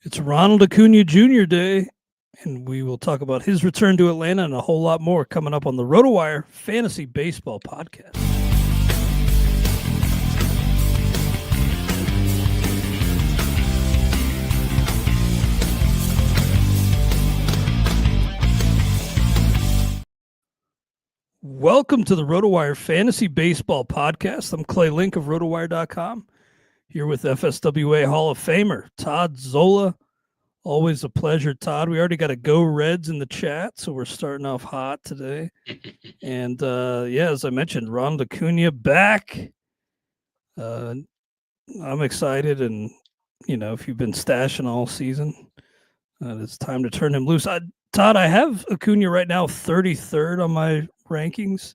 It's Ronald Acuna Jr. Day, and we will talk about his return to Atlanta and a whole lot more coming up on the RotoWire Fantasy Baseball Podcast. Welcome to the RotoWire Fantasy Baseball Podcast. I'm Clay Link of RotoWire.com, here with FSWA Hall of Famer Todd Zola. Always a pleasure, Todd. We already got a Go Reds in the chat, so we're starting off hot today. And, as I mentioned, Ronald Acuna back. I'm excited, and, if you've been stashing all season, it's time to turn him loose. Todd, I have Acuna right now 33rd on my rankings.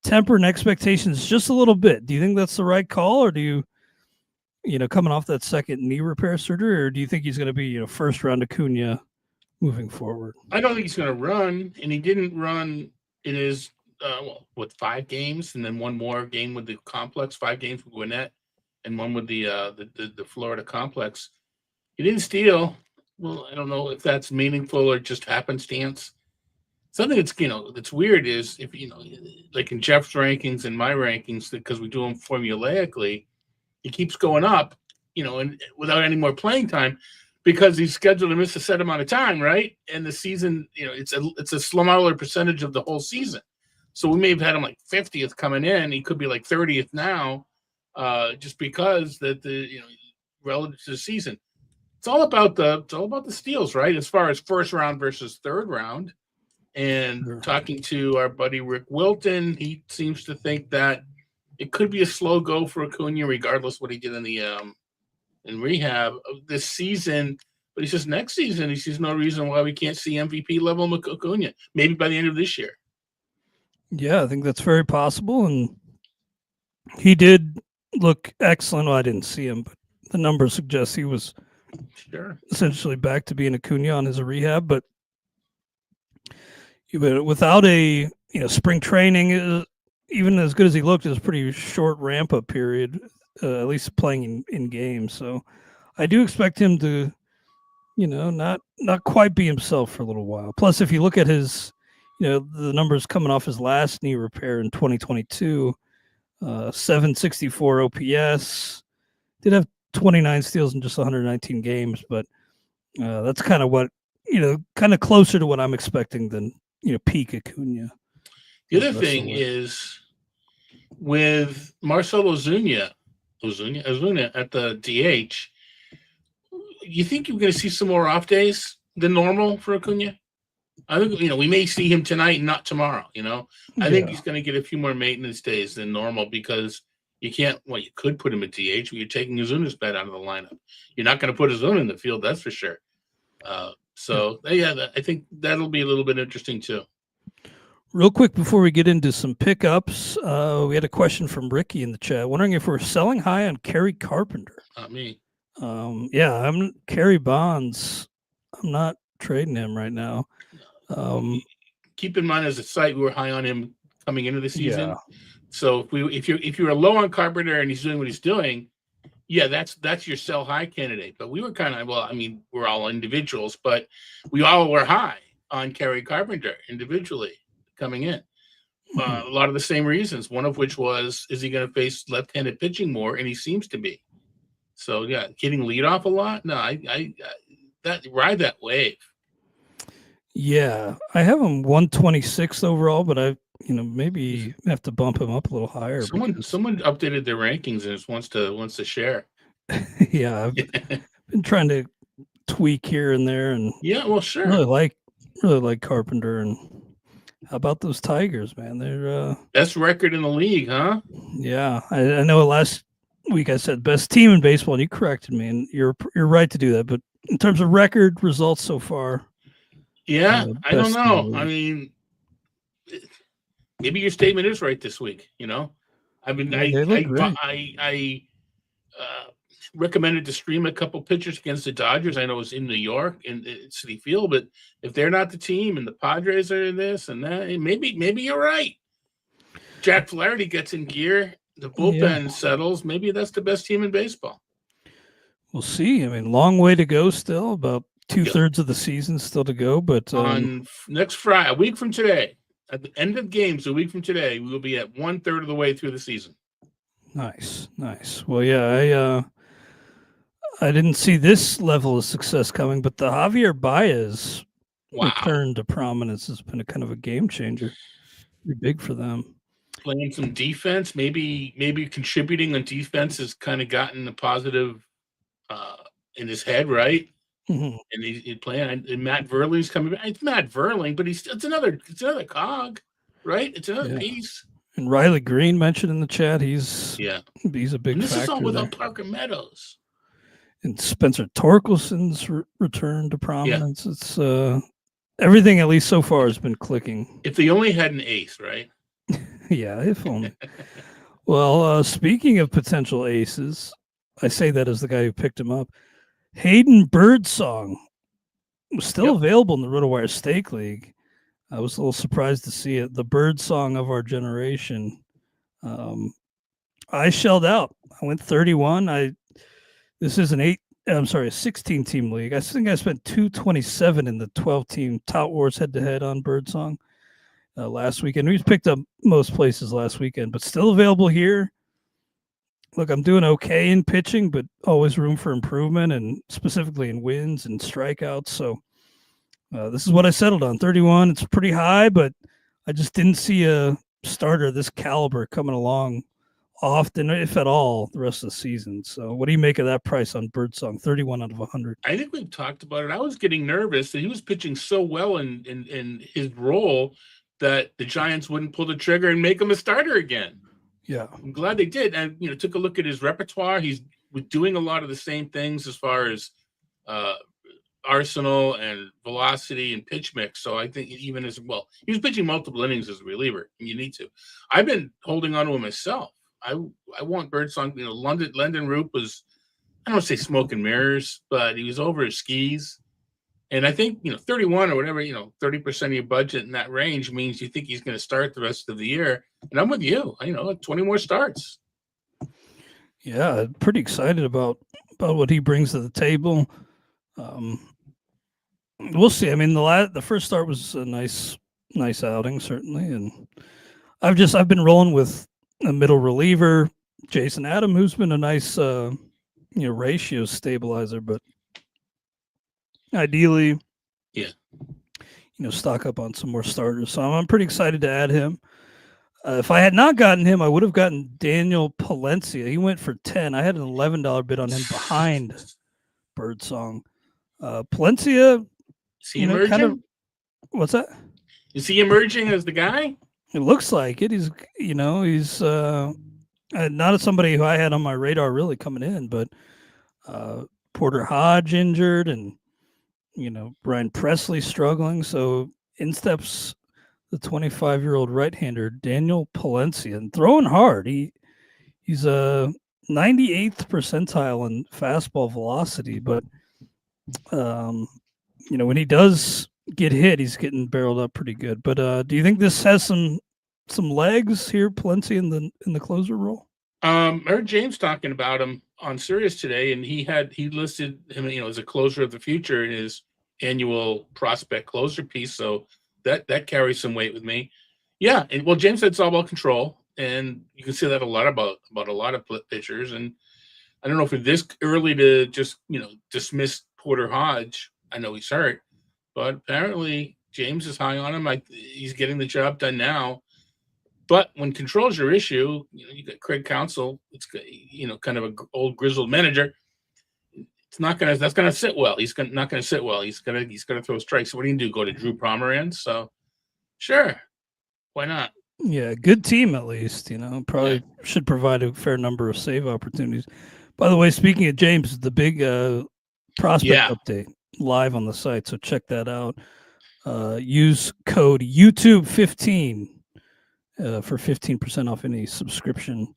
Tempering expectations just a little bit. Do you think that's the right call, or do you coming off that second knee repair surgery, or do you think he's going to be, first round Acuna moving forward? I don't think he's going to run, and he didn't run in his, 5 games, and then one more game with the complex, 5 games with Gwinnett, and one with the Florida complex. He didn't steal. Well, I don't know if that's meaningful or just happenstance. Something that's weird is if, like in Jeff's rankings and my rankings, because we do them formulaically, he keeps going up, and without any more playing time because he's scheduled to miss a set amount of time, right? And the season, it's a smaller percentage of the whole season. So we may have had him like 50th coming in. He could be like 30th now, just because relative to the season. It's all about the steals, right? As far as first round versus third round. And Sure. Talking to our buddy Rick Wilton, he seems to think that it could be a slow go for Acuna, regardless what he did in the in rehab this season. But he says next season he sees no reason why we can't see MVP level Acuna. Maybe by the end of this year. Yeah, I think that's very possible, and he did look excellent. Well, I didn't see him, but the numbers suggest he was essentially back to being Acuna on his rehab. But without a spring training, even as good as he looked, it was a pretty short ramp up period, at least playing in games. So I do expect him to, not quite be himself for a little while. Plus, if you look at his, the numbers coming off his last knee repair in 2022, 764 OPS, did have 29 steals in just 119 games, but that's kind of what, kind of closer to what I'm expecting than, peak Acuna. The other thing is with Marcell Ozuna at the DH, you think you're going to see some more off days than normal for Acuna? I think, we may see him tonight and not tomorrow, I think he's going to get a few more maintenance days than normal because you could put him at DH, but you're taking Ozuna's bet out of the lineup. You're not going to put Ozuna in the field, that's for sure. I think that'll be a little bit interesting too. Real quick before we get into some pickups, we had a question from Ricky in the chat, wondering if we're selling high on Kerry Carpenter. Not me. I'm Kerry Bonds. I'm not trading him right now. Keep in mind, as a site, we were high on him coming into the season. Yeah. So if you're low on Carpenter and he's doing what he's doing, that's your sell high candidate. But we were kind of we're all individuals, but we all were high on Kerry Carpenter individually coming in. A lot of the same reasons. One of which was, is he going to face left-handed pitching more? And he seems to be. So getting leadoff a lot. No, I ride that wave. Yeah, I have him 126 overall, but I maybe have to bump him up a little higher. Someone updated their rankings and just wants to share. Yeah, I've been trying to tweak here and there, and sure. Really like Carpenter. And how about those Tigers, man? They're best record in the league, huh? Yeah, I know. Last week I said best team in baseball, and you corrected me, and you're right to do that. But in terms of record results so far, I don't know. Maybe your statement is right this week. I recommended to stream a couple pitchers against the Dodgers. I know it's in New York and Citi Field, but if they're not the team and the Padres are this and that, maybe you're right. Jack Flaherty gets in gear, the bullpen settles. Maybe that's the best team in baseball. We'll see. I mean, long way to go still. About 2/3 of the season still to go. But on next Friday, a week from today, at the end of games, a week from today, we will be at 1/3 of the way through the season. Nice. Well, yeah, I didn't see this level of success coming, but the Javier Baez return to prominence has been a kind of a game changer. Pretty big for them. Playing some defense, maybe contributing on defense has kind of gotten a positive in his head, right? Mm-hmm. And he's playing. And Matt Verling's coming back. It's Matt Verling, but it's another cog, right? It's another piece. And Riley Green mentioned in the chat, he's a big and this factor. Is all without there. Parker Meadows. And Spencer Torkelson's return to prominence. It's everything, at least so far, has been clicking. If they only had an ace, right? Yeah, if only. Well, speaking of potential aces, I say that as the guy who picked him up. Hayden Birdsong was still available in the RotoWire Stake League. I was a little surprised to see it. The Birdsong of our generation. I shelled out. I went 31. This is a 16-team league. I think I spent $227 in the 12-team Tout Wars head-to-head on Birdsong last weekend. We picked up most places last weekend, but still available here. Look, I'm doing okay in pitching, but always room for improvement, and specifically in wins and strikeouts. So this is what I settled on, 31. It's pretty high, but I just didn't see a starter of this caliber coming along often, if at all, the rest of the season. So what do you make of that price on Birdsong, 31 out of 100? I think we've talked about it. I was getting nervous that he was pitching so well in his role that the Giants wouldn't pull the trigger and make him a starter again. Yeah. I'm glad they did. And, took a look at his repertoire. He's doing a lot of the same things as far as arsenal and velocity and pitch mix. So I think even as well, he was pitching multiple innings as a reliever, and you need to. I've been holding on to him myself. I want Birdsong. London Roop was, I don't want to say smoke and mirrors, but he was over his skis. And I think, 31 or whatever, 30% of your budget in that range means you think he's going to start the rest of the year. And I'm with you. 20 more starts. Yeah, pretty excited about what he brings to the table. We'll see. I mean, the first start was a nice outing, certainly. And I've been rolling with a middle reliever, Jason Adam, who's been a nice, ratio stabilizer, but ideally, stock up on some more starters. So I'm pretty excited to add him. If I had not gotten him, I would have gotten Daniel Palencia. He went for 10. I had an $11 bid on him behind Birdsong. Palencia, is he emerging? What's that? Is he emerging as the guy? It looks like it. He's not somebody who I had on my radar really coming in, but Porter Hodge injured, and Brian Presley struggling. So in steps the 25-year-old right-hander Daniel Palencia, and throwing hard. He's a 98th percentile in fastball velocity, but when he does get hit, he's getting barreled up pretty good. But do you think this has some legs here, Palencia, in the closer role? I heard James talking about him on Sirius today, and he listed him, as a closer of the future in his annual prospect closer piece. So that carries some weight with me. Yeah, and well, James said it's all about control, and you can say that a lot about a lot of pitchers. And I don't know if it's this early to just dismiss Porter Hodge. I know he's hurt, but apparently James is high on him. He's getting the job done now. But when control's your issue, you got Craig Counsell. It's kind of an old grizzled manager. That's gonna sit well. Not gonna sit well. He's gonna throw strikes. So what do you do? Go to Drew Pomeranz? So sure, why not? Yeah, good team at least. Probably should provide a fair number of save opportunities. By the way, speaking of James, the big prospect update live on the site, so check that out. Use code YouTube15 for 15% off any subscription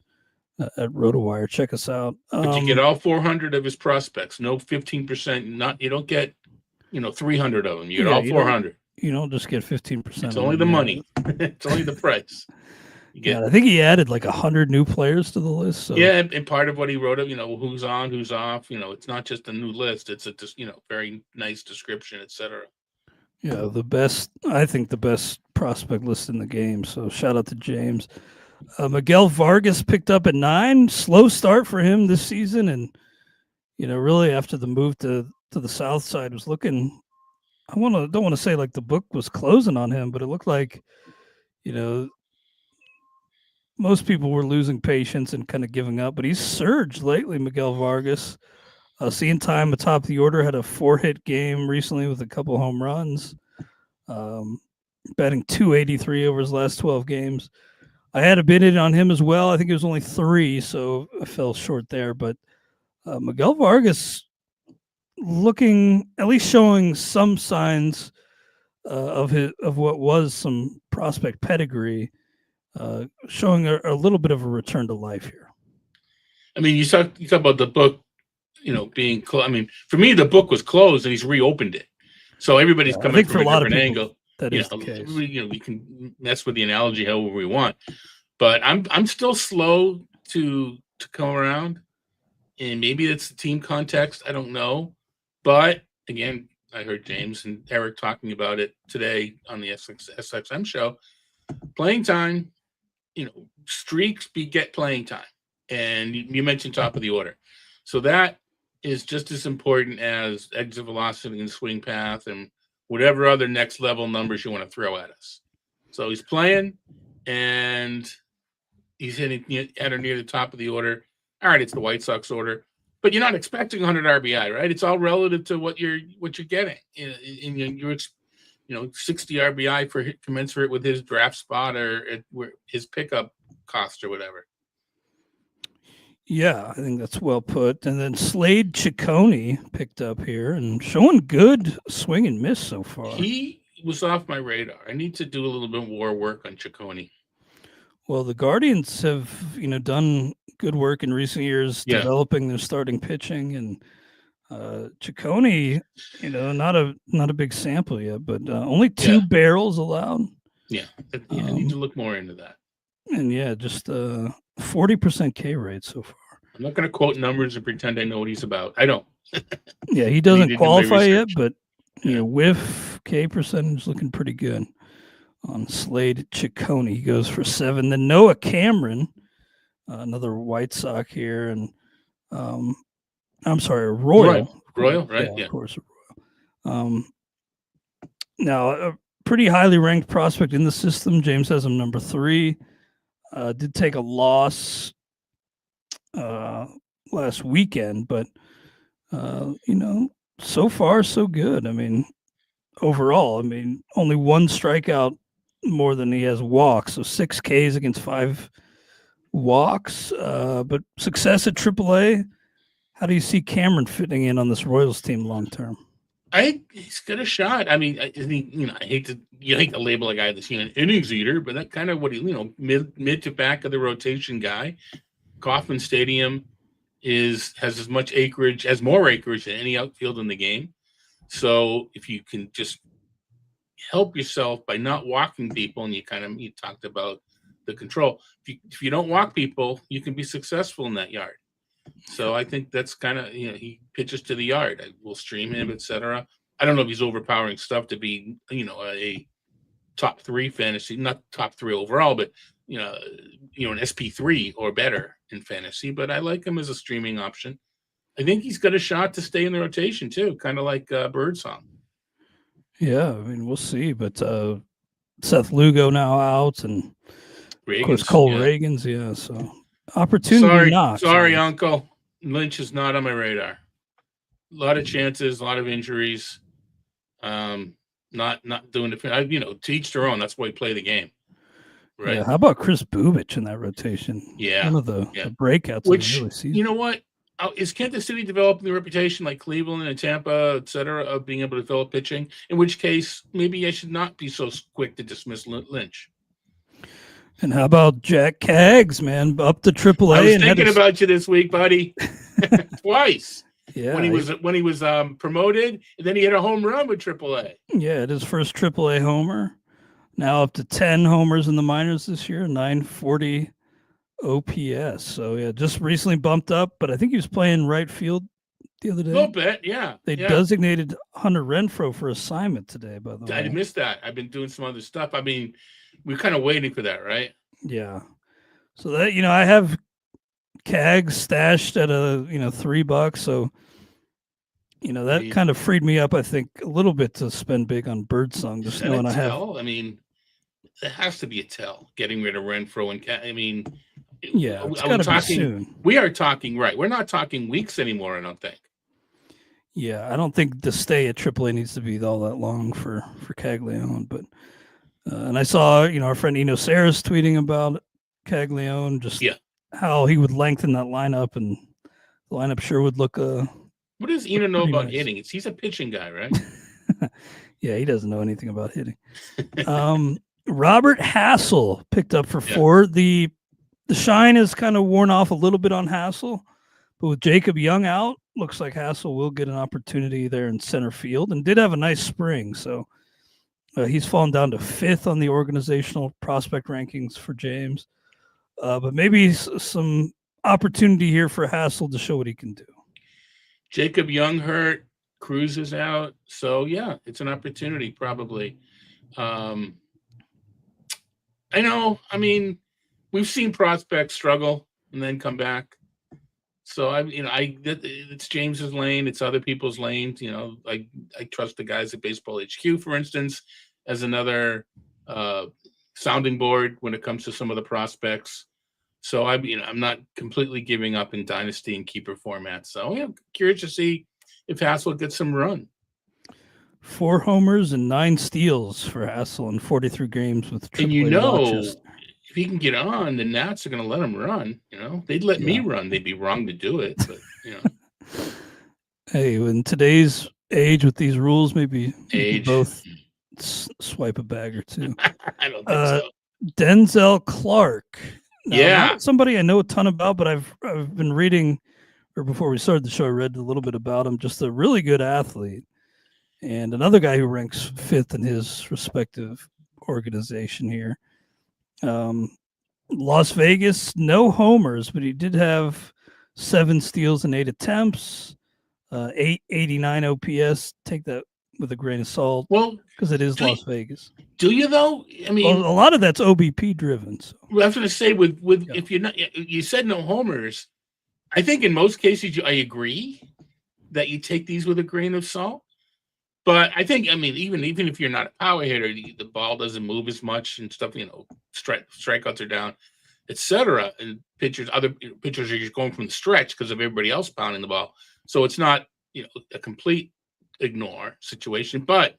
at RotoWire. Check us out. But you get all 400 of his prospects. No 15%. You don't get 300 of them. You get all 400. You don't just get 15%. It's only the money. It's only the price. Yeah, I think he added like 100 new players to the list. So yeah, and part of what he wrote up, who's on, who's off. It's not just a new list; it's a just very nice description, etc. yeah, I think the best prospect list in the game. So shout out to James. Miguel Vargas picked up at 9. Slow start for him this season, and really after the move to the south side was looking. Don't want to say like the book was closing on him, but it looked like most people were losing patience and kind of giving up. But he's surged lately, Miguel Vargas. Seeing time atop the order, had a 4-hit game recently with a couple home runs. Batting .283 over his last 12 games. I had a bid in on him as well. I think it was only 3, so I fell short there. But Miguel Vargas looking, at least showing some signs of what was some prospect pedigree, showing a little bit of a return to life here. I mean, you talk about the book, being closed. I mean, for me, the book was closed and he's reopened it, so everybody's coming from a different angle. That is the case. We can mess with the analogy however we want, but I'm still slow to come around, and maybe it's the team context. I don't know, but again, I heard James and Eric talking about it today on the SXM show. Playing time, streaks beget playing time, and you mentioned top of the order, so that is just as important as exit velocity and swing path and whatever other next level numbers you want to throw at us. So he's playing, and he's hitting at or near the top of the order. All right, it's the White Sox order, but you're not expecting 100 RBI, right? It's all relative to what you're getting. You're 60 RBI for commensurate with his draft spot or his pickup cost or whatever. Yeah, I think that's well put. And then Slade Ciccone picked up here and showing good swing and miss so far. He was off my radar. I need to do a little bit more work on Ciccone. Well, the Guardians have, done good work in recent years developing their starting pitching, and Ciccone, not a big sample yet, but only 2 barrels allowed. Yeah, I need to look more into that. And just 40% K rate so far. I'm not going to quote numbers and pretend I know what he's about. I don't. Yeah, he doesn't qualify yet, but whiff K percentage looking pretty good on Slade Ciccone. He goes for 7. Then Noah Cameron, another White Sox here, and I'm sorry, Royal. Royal, right? Yeah, of course, Royal. Now, a pretty highly ranked prospect in the system. James has him number 3. Did take a loss last weekend, but so far so good. I mean, overall, only 1 strikeout more than he has walks, so 6 Ks against 5 walks. But success at AAA. How do you see Cameron fitting in on this Royals team long term? He's got a shot. I mean, I think I hate to label a guy that's an innings eater, but that's kind of what he mid to back of the rotation guy. Kauffman Stadium has as much acreage, more acreage than any outfield in the game. So if you can just help yourself by not walking people, and you talked about the control. If you don't walk people, you can be successful in that yard. So I think that's kind of, he pitches to the yard. We'll stream him, etc. I don't know if he's overpowering stuff to be, a top 3 fantasy, not top 3 overall, but, an SP3 or better in fantasy. But I like him as a streaming option. I think he's got a shot to stay in the rotation too, kind of like Birdsong. Yeah, we'll see. But Seth Lugo now out, and Reagans, of course Cole Reagans. Yeah, so. Opportunity knocks. Sorry, Uncle. Lynch is not on my radar. A lot of chances, a lot of injuries. Not doing it. To each their own. That's why we play the game. Right. Yeah. How about Chris Bubich in that rotation? Yeah. One of the breakouts. Which, of the you know what? Is Kansas City developing the reputation like Cleveland and Tampa, et cetera, of being able to develop pitching? In which case, maybe I should not be so quick to dismiss Lynch. And how about Jack Kaggs, man, up to AAA? I was thinking about you this week, buddy. Twice. Yeah. When he was promoted, and then he had a home run with AAA. Yeah, his first AAA homer. Now up to 10 homers in the minors this year, 940 OPS. So yeah, just recently bumped up, but I think he was playing right field the other A little day. bit, yeah. They Yeah. designated Hunter Renfroe for assignment today, by the way. I missed that. I've been doing some other stuff. I mean, we're kind of waiting for that, right? Yeah. So that, I have CAG stashed at $3. So, that kind of freed me up, I think, a little bit to spend big on Birdsong. Just knowing I have. I mean, it has to be a tell getting rid of Renfroe and I mean, yeah, it's got to be soon. We are talking, right? We're not talking weeks anymore, I don't think. Yeah, I don't think the stay at AAA needs to be all that long for Caglione. But and I saw, our friend Eno Saris tweeting about Caglione, just how he would lengthen that lineup, and the lineup sure would look. What does Eno know about hitting? He's a pitching guy, right? Yeah, he doesn't know anything about hitting. Robert Hassell picked up for 4. The shine is kind of worn off a little bit on Hassell, but with Jacob Young out, looks like Hassell will get an opportunity there in center field, and did have a nice spring. So he's fallen down to 5th on the organizational prospect rankings for James. But maybe some opportunity here for Hassell to show what he can do. Jacob Young hurt, Cruz is out. So, yeah, it's an opportunity probably. I know. I mean, we've seen prospects struggle and then come back. So it's James's lane. It's other people's lanes. I trust the guys at Baseball HQ, for instance, as another sounding board when it comes to some of the prospects. So I'm not completely giving up in dynasty and keeper formats. So I'm curious to see if Hassell gets some run. 4 homers and 9 steals for Hassell in 43 games with AAA. And if he can get on, the Nats are going to let him run. They'd let me run. They'd be wrong to do it, but Hey, in today's age with these rules, maybe both swipe a bag or two. I don't think so. Denzel Clark. Now, not somebody I know a ton about, but I've been reading, or before we started the show, I read a little bit about him. Just a really good athlete, and another guy who ranks 5th in his respective organization here. Las Vegas, no homers, but he did have 7 steals and 8 attempts, 889 OPS. Take that with a grain of salt. Well, because it is Las Vegas. Do you though? I mean, a lot of that's OBP driven. So. I was going to say if you're not, you said no homers. I think in most cases I agree that you take these with a grain of salt. But I think, even if you're not a power hitter, the ball doesn't move as much and stuff. Strikeouts are down, etc. And other pitchers are just going from the stretch because of everybody else pounding the ball. So it's not a complete ignore situation. But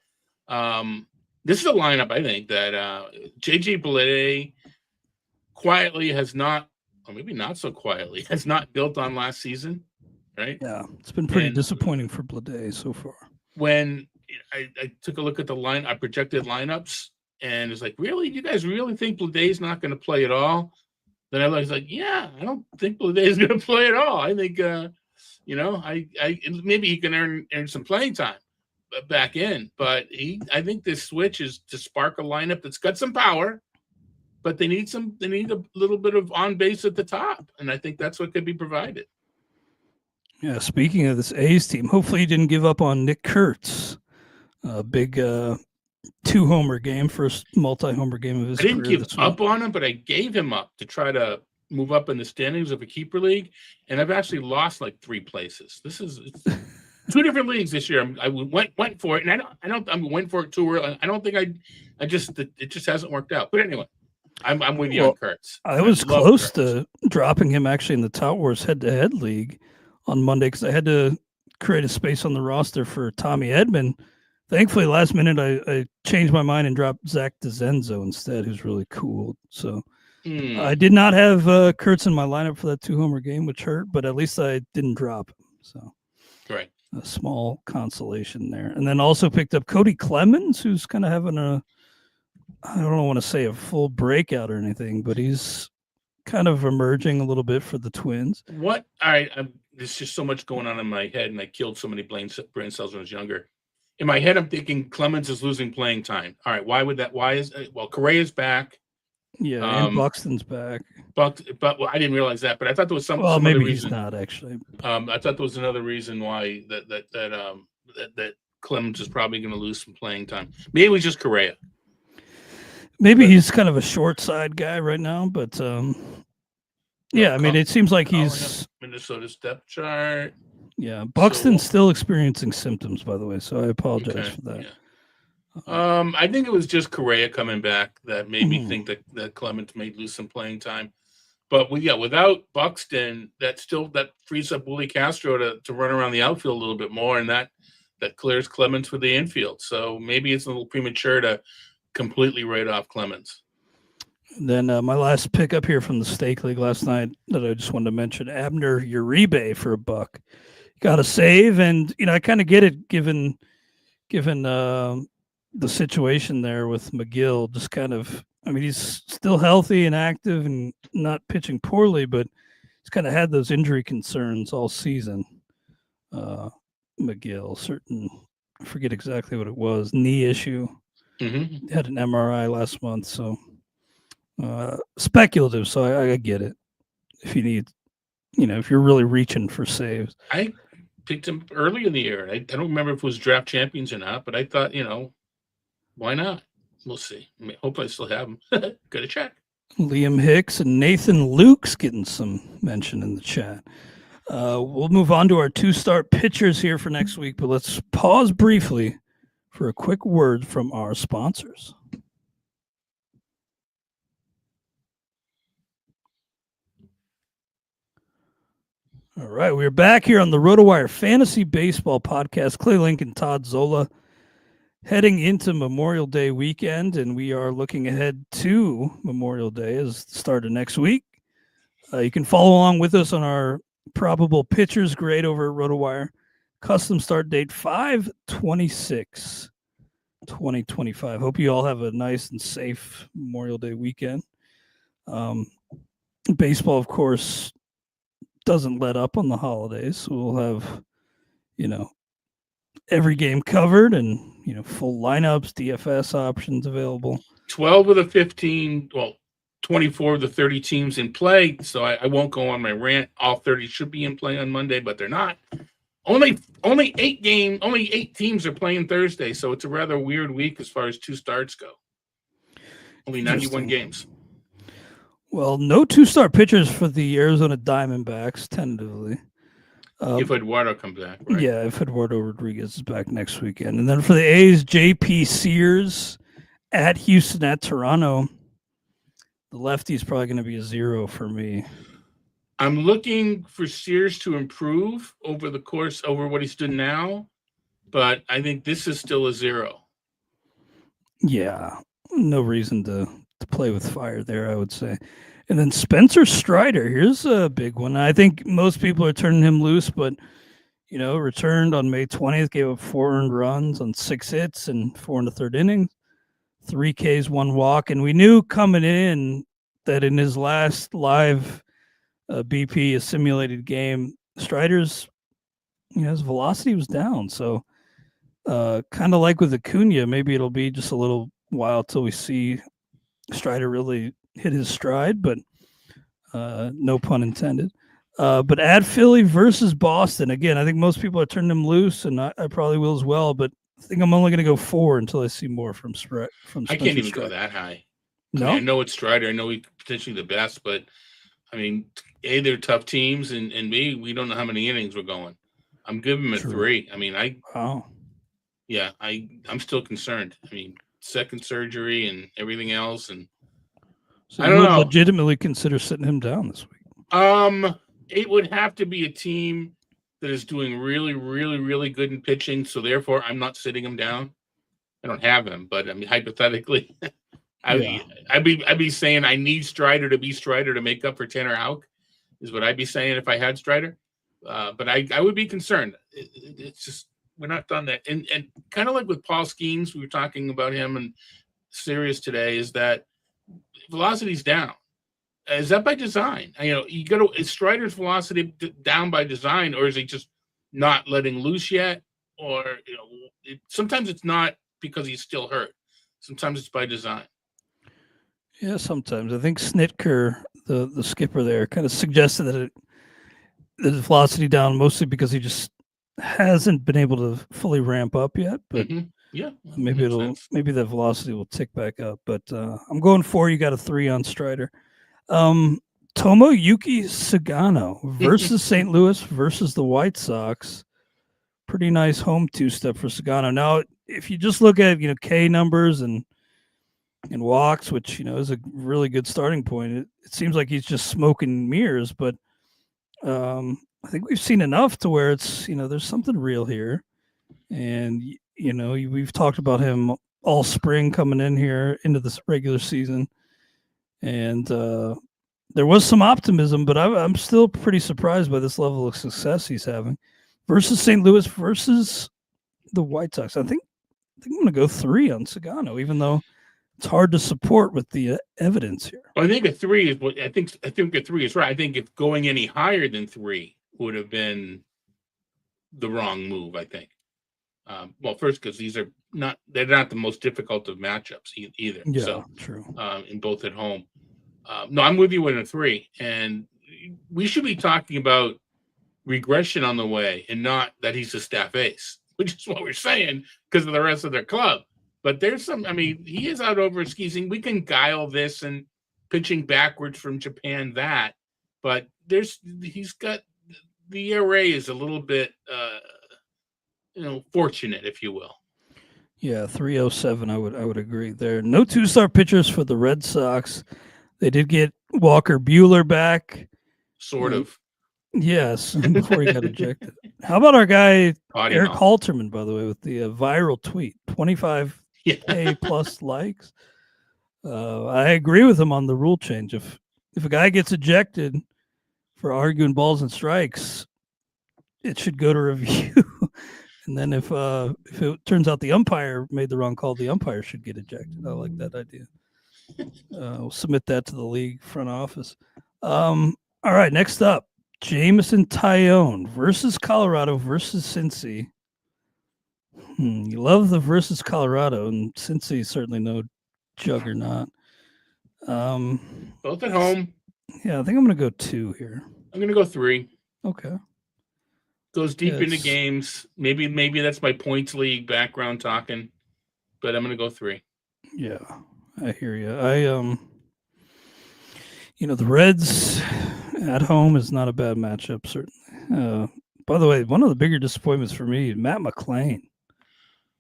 this is a lineup I think that JJ Bleday quietly has not, or maybe not so quietly, has not built on last season, right? Yeah, it's been pretty disappointing for Bleday so far. When I took a look at I projected lineups, and it's like, really? You guys really think Bleday's not going to play at all? Then I was like, yeah, I don't think Bleday's going to play at all. I think, maybe he can earn some playing time back in, but I think this switch is to spark a lineup that's got some power, but they need a little bit of on base at the top, and I think that's what could be provided. Yeah, speaking of this A's team, hopefully you didn't give up on Nick Kurtz. A big 2-homer game, first multi-homer game of his career. I didn't give up on him, but I gave him up to try to move up in the standings of a keeper league, and I've actually lost like 3 places. This is 2 different leagues this year. I went for it, and I went for it too early. I don't think it just hasn't worked out. But anyway, I'm with you on Kurtz. I was close to dropping him actually in the Tout Wars head-to-head league on Monday because I had to create a space on the roster for Tommy Edman. Thankfully, last minute, I changed my mind and dropped Zach DeZenzo instead, who's really cool. So I did not have Kurtz in my lineup for that 2-homer game, which hurt, but at least I didn't drop him. So right, a small consolation there. And then also picked up Cody Clemens, who's kind of having I don't want to say a full breakout or anything, but he's kind of emerging a little bit for the Twins. All right, there's just so much going on in my head, and I killed so many brain cells when I was younger. in my head, I'm thinking Clemens is losing playing time. All right, why would that? Why is Correa's back? Yeah, and Buxton's but well, I didn't realize that, but I thought there was some maybe other he's reason. not actually. I thought there was another reason why that Clemens is probably going to lose some playing time. Maybe it was just Correa. Maybe he's kind of a short side guy right now, but yeah, I mean, it seems like he's Minnesota's depth chart. Yeah, Buxton's still experiencing symptoms, by the way, so I apologize for that. Yeah. I think it was just Correa coming back that made me think that Clemens may lose some playing time. But without Buxton, that frees up Willie Castro to run around the outfield a little bit more, and that clears Clemens for the infield. So maybe it's a little premature to completely write off Clemens. Then my last pick up here from the Stake League last night that I just wanted to mention, Abner Uribe for $1. Got a save, and I kind of get it given the situation there with McGill. Just kind of, I mean, he's still healthy and active and not pitching poorly, but he's kind of had those injury concerns all season. McGill, I forget exactly what it was, knee issue. Mm-hmm. Had an MRI last month, so speculative. So I get it. If you need, if you're really reaching for saves. I picked him early in the year. I don't remember if it was draft champions or not, but I thought, why not? We'll see. I mean, hopefully I still have him. Gotta check. Liam Hicks and Nathan Luke's getting some mention in the chat. We'll move on to our 2-start pitchers here for next week, but let's pause briefly for a quick word from our sponsors. All right, we're back here on the RotoWire Fantasy Baseball Podcast. Clay Link and Todd Zola heading into Memorial Day weekend, and we are looking ahead to Memorial Day as the start of next week. You can follow along with us on our probable pitchers grade over at RotoWire. Custom start date 5/26/2025. Hope you all have a nice and safe Memorial Day weekend. Baseball, of course, doesn't let up on the holidays. So we'll have, every game covered and, full lineups, DFS options available. 12 of the 15, 24 of the 30 teams in play. So I won't go on my rant. All 30 should be in play on Monday, but they're not. Only 8 teams are playing Thursday. So it's a rather weird week as far as 2 starts go. Only 91 games. Well, no 2-star pitchers for the Arizona Diamondbacks, tentatively. If Eduardo comes back, right? Yeah, if Eduardo Rodriguez is back next weekend. And then for the A's, J.P. Sears at Houston at Toronto. The lefty is probably going to be a 0 for me. I'm looking for Sears to improve over what he's doing now, but I think this is still a 0. Yeah, no reason to play with fire there, I would say. And then Spencer Strider, here's a big one. I think most people are turning him loose, but, returned on May 20th, gave up 4 earned runs on 6 hits and 4 in the third inning, 3 Ks, 1 walk. And we knew coming in that in his last live BP, a simulated game, Strider's, his velocity was down. So kind of like with Acuna, maybe it'll be just a little while till we see Strider really hit his stride, but no pun intended. But at Philly versus Boston, again, I think most people are turning him loose, and I probably will as well, but I think I'm only going to go 4 until I see more from Spencer. I can't even go that high. No? I know it's Strider. I know he's potentially the best, but, I mean, A, they're tough teams, and B, we don't know how many innings we're going. I'm giving him a 3. I mean, I'm still concerned. I mean, second surgery and everything else, and so I don't know. Legitimately consider sitting him down this week. It would have to be a team that is doing really, really, really good in pitching. So therefore, I'm not sitting him down. I don't have him, but I mean, hypothetically, I'd be saying I need Strider to be Strider to make up for Tanner Houck, is what I'd be saying if I had Strider. But I would be concerned. It's just we're not done that. And kind of like with Paul Skeens, we were talking about him and Sirius today, is that velocity's down. Is that by design? Is Strider's velocity down by design, or is he just not letting loose yet? or sometimes it's not because he's still hurt. Sometimes it's by design. Yeah, sometimes I think Snitker, the skipper there, kind of suggested that the velocity down mostly because he just hasn't been able to fully ramp up yet. But Yeah, maybe the velocity will tick back up. But I'm going 4. You got a 3 on Strider. Tomoyuki Sagano versus St. Louis versus the White Sox. Pretty nice home 2-step for Sagano. Now, if you just look at K numbers and walks, which is a really good starting point, it seems like he's just smoking mirrors. But I think we've seen enough to where it's there's something real here, and we've talked about him all spring coming in here into this regular season, and there was some optimism, but I'm still pretty surprised by this level of success he's having versus St. Louis versus the White Sox. I think I'm going to go 3 on Sagano, even though it's hard to support with the evidence here. Well, I think a 3 is what I think a 3 is right. I think if going any higher than 3 would have been the wrong move. I think. Well, first because they're not the most difficult of matchups either. Yeah, so, true. In both at home. No, I'm with you in a 3, and we should be talking about regression on the way, and not that he's a staff ace, which is what we're saying because of the rest of their club. But there's some. I mean, he is out over skis. We can guile this and pitching backwards from Japan but he's got the ERA is a little bit fortunate, if you will. Yeah, 307. I would agree there. No 2-star pitchers for the Red Sox. They did get Walker Buehler back. Sort of. Yes, before he got ejected. How about our guy Eric Hall. Halterman, by the way, with the viral tweet, 25K plus likes. I agree with him on the rule change. If a guy gets ejected for arguing balls and strikes, it should go to review. And then if it turns out the umpire made the wrong call, the umpire should get ejected. I like that idea. We'll submit that to the league front office. All right, next up, Jameson Taillon versus Colorado versus Cincy. You love the versus Colorado, and Cincy certainly no juggernaut. Both at home. Yeah, I think I'm going to go 2 here. I'm going to go 3. Okay. Goes deep into games. Maybe that's my points league background talking, but I'm going to go 3. Yeah, I hear you. The Reds at home is not a bad matchup, certainly. By the way, one of the bigger disappointments for me, Matt McClain.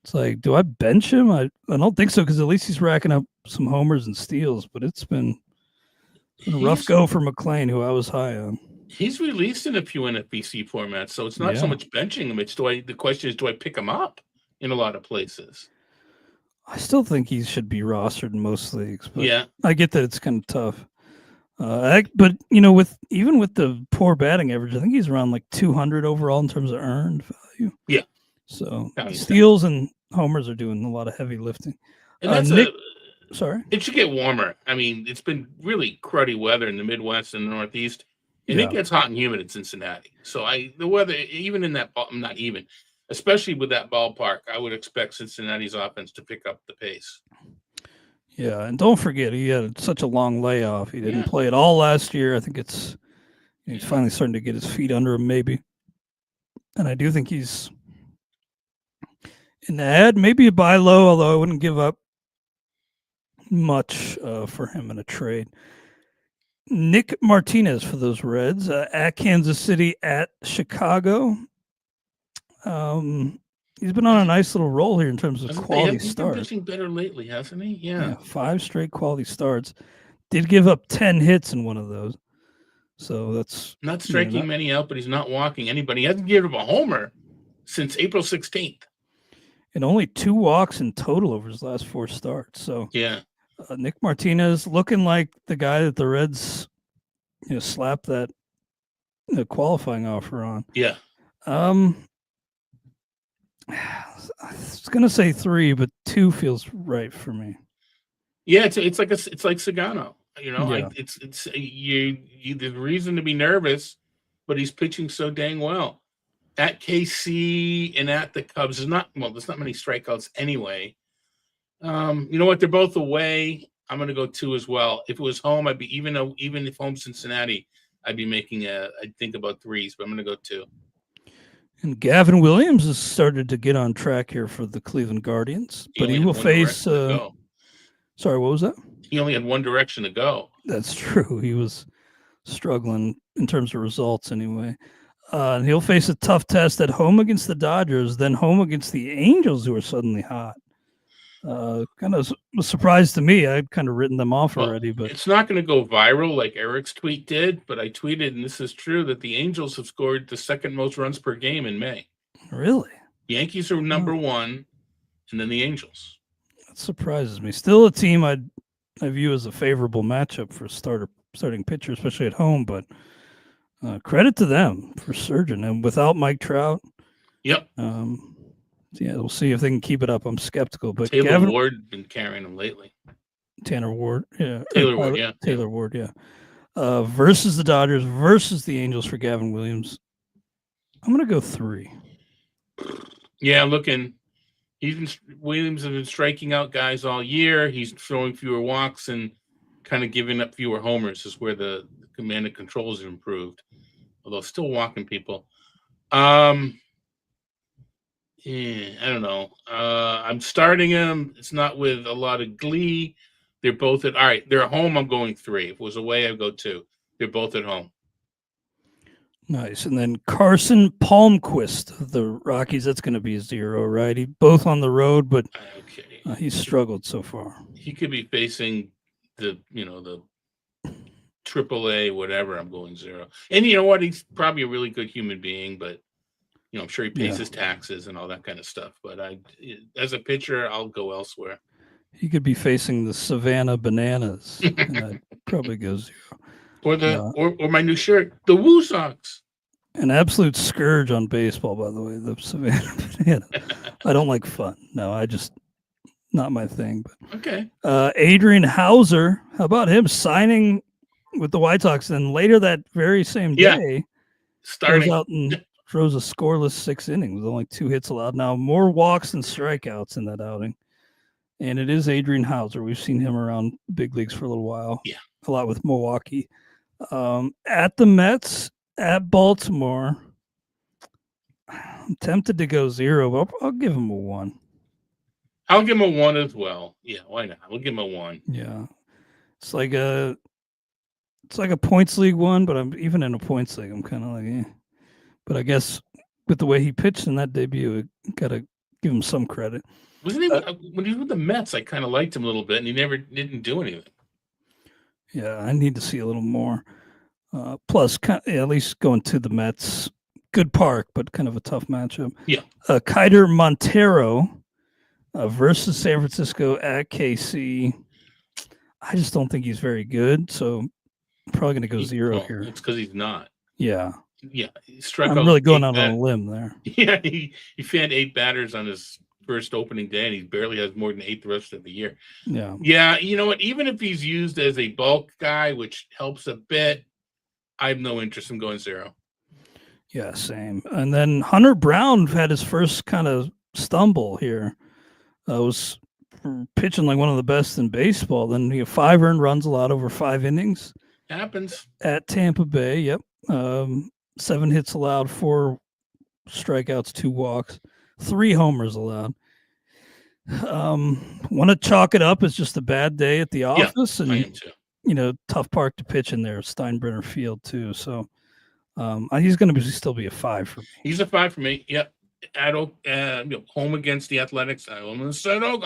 It's like, do I bench him? I don't think so, because at least he's racking up some homers and steals, but it's been a rough go for McClain, who I was high on. He's released in a few NFBC formats, so it's not so much benching him. The question is, do I pick him up in a lot of places? I still think he should be rostered in most leagues, but yeah, I get that it's kind of tough. But with the poor batting average, I think he's around like 200 overall in terms of earned value. Yeah. So steals and homers are doing a lot of heavy lifting. And that's sorry. It should get warmer. I mean, it's been really cruddy weather in the Midwest and the Northeast, and it gets hot and humid in Cincinnati. So the weather, even in that, not even, especially with that ballpark, I would expect Cincinnati's offense to pick up the pace. Yeah, and don't forget, he had such a long layoff. He didn't play at all last year. I think he's finally starting to get his feet under him, maybe. And I do think he's in the ad, maybe a buy low, although I wouldn't give up much for him in a trade. Nick Martinez for those Reds at Kansas City, at Chicago. He's been on a nice little roll here in terms of quality starts. He's been pitching better lately, hasn't he? Yeah. 5 straight quality starts. Did give up 10 hits in one of those. So that's not striking many out, but he's not walking anybody. He hasn't given up a homer since April 16th. And only 2 walks in total over his last 4 starts. So Nick Martinez looking like the guy that the Reds slapped that qualifying offer on. Yeah. I was gonna say 3, but 2 feels right for me. Yeah, it's like Sagano. It's the reason to be nervous, but he's pitching so dang well. at KC and at the Cubs. There's not many strikeouts anyway. You know what? They're both away. I'm going to go 2 as well. If it was home, I'd be even if home Cincinnati, I'd be making I'd think about 3s, but I'm going to go 2. And Gavin Williams has started to get on track here for the Cleveland Guardians, but he will face. Sorry, what was that? He only had one direction to go. That's true. He was struggling in terms of results anyway. And he'll face a tough test at home against the Dodgers, then home against the Angels, who are suddenly hot. Kind of a surprise to me. I'd kind of written them off already, but it's not going to go viral like Eric's tweet did. But I tweeted, and this is true, that the Angels have scored the second most runs per game in May. Really? Yankees are number 1, and then the Angels. That surprises me. Still a team I view as a favorable matchup for starting pitcher, especially at home. But credit to them for surging, and without Mike Trout. Yep. Yeah, we'll see if they can keep it up. I'm skeptical, but Taylor Ward been carrying them lately. Taylor Ward, yeah. Taylor Ward, yeah. Versus the Dodgers, versus the Angels for Gavin Williams. I'm going to go 3. Yeah, Williams has been striking out guys all year. He's throwing fewer walks and kind of giving up fewer homers is where the command and controls have improved, although still walking people. I don't know. I'm starting him. It's not with a lot of glee. They're both all right. They're at home. I'm going 3. If it was away, I'd go 2. They're both at home. Nice. And then Carson Palmquist of the Rockies. That's going to be a 0, right? He both on the road, but he's struggled so far. He could be facing the AAA, whatever. I'm going 0. And you know what? He's probably a really good human being, but I'm sure he pays his taxes and all that kind of stuff. But as a pitcher, I'll go elsewhere. He could be facing the Savannah Bananas. And I'd probably go 0. Or my new shirt, the Woo Sox. An absolute scourge on baseball, by the way, the Savannah Banana. I don't like fun. No, not my thing. But okay. Adrian Hauser, how about him signing with the White Sox? And later that very same day, starting goes out and throws a scoreless 6 innings with only 2 hits allowed. Now, more walks than strikeouts in that outing. And it is Adrian Hauser. We've seen him around big leagues for a little while. Yeah. A lot with Milwaukee. At the Mets, at Baltimore, I'm tempted to go 0, but I'll give him a 1. I'll give him a 1 as well. Yeah, why not? We'll give him a 1. Yeah. It's like a points league 1, but I'm even in a points league. I'm kind of like, But I guess with the way he pitched in that debut, got to give him some credit. Wasn't he when he was with the Mets? I kind of liked him a little bit, and he never didn't do anything. Yeah, I need to see a little more. Plus, at least going to the Mets, good park, but kind of a tough matchup. Yeah. Kaider Montero versus San Francisco at KC. I just don't think he's very good, so I'm probably going to go 0 here. It's because he's not. Yeah. Yeah, he struck I'm really going out on a limb there. Yeah, he fanned 8 batters on his first opening day, and he barely has more than 8 the rest of the year. Yeah. Yeah, you know what? Even if he's used as a bulk guy, which helps a bit, I have no interest in going 0. Yeah, same. And then Hunter Brown had his first kind of stumble here. Was pitching like one of the best in baseball. Then he had 5 earned runs allowed over 5 innings. Happens. At Tampa Bay, yep. 7 hits allowed, 4 strikeouts, 2 walks, 3 homers allowed. Want to chalk it up as just a bad day at the office, and I am too. Tough park to pitch in there, Steinbrenner Field too. So he's going to still be a 5 for me. He's a 5 for me. Yep. At home against the Athletics. I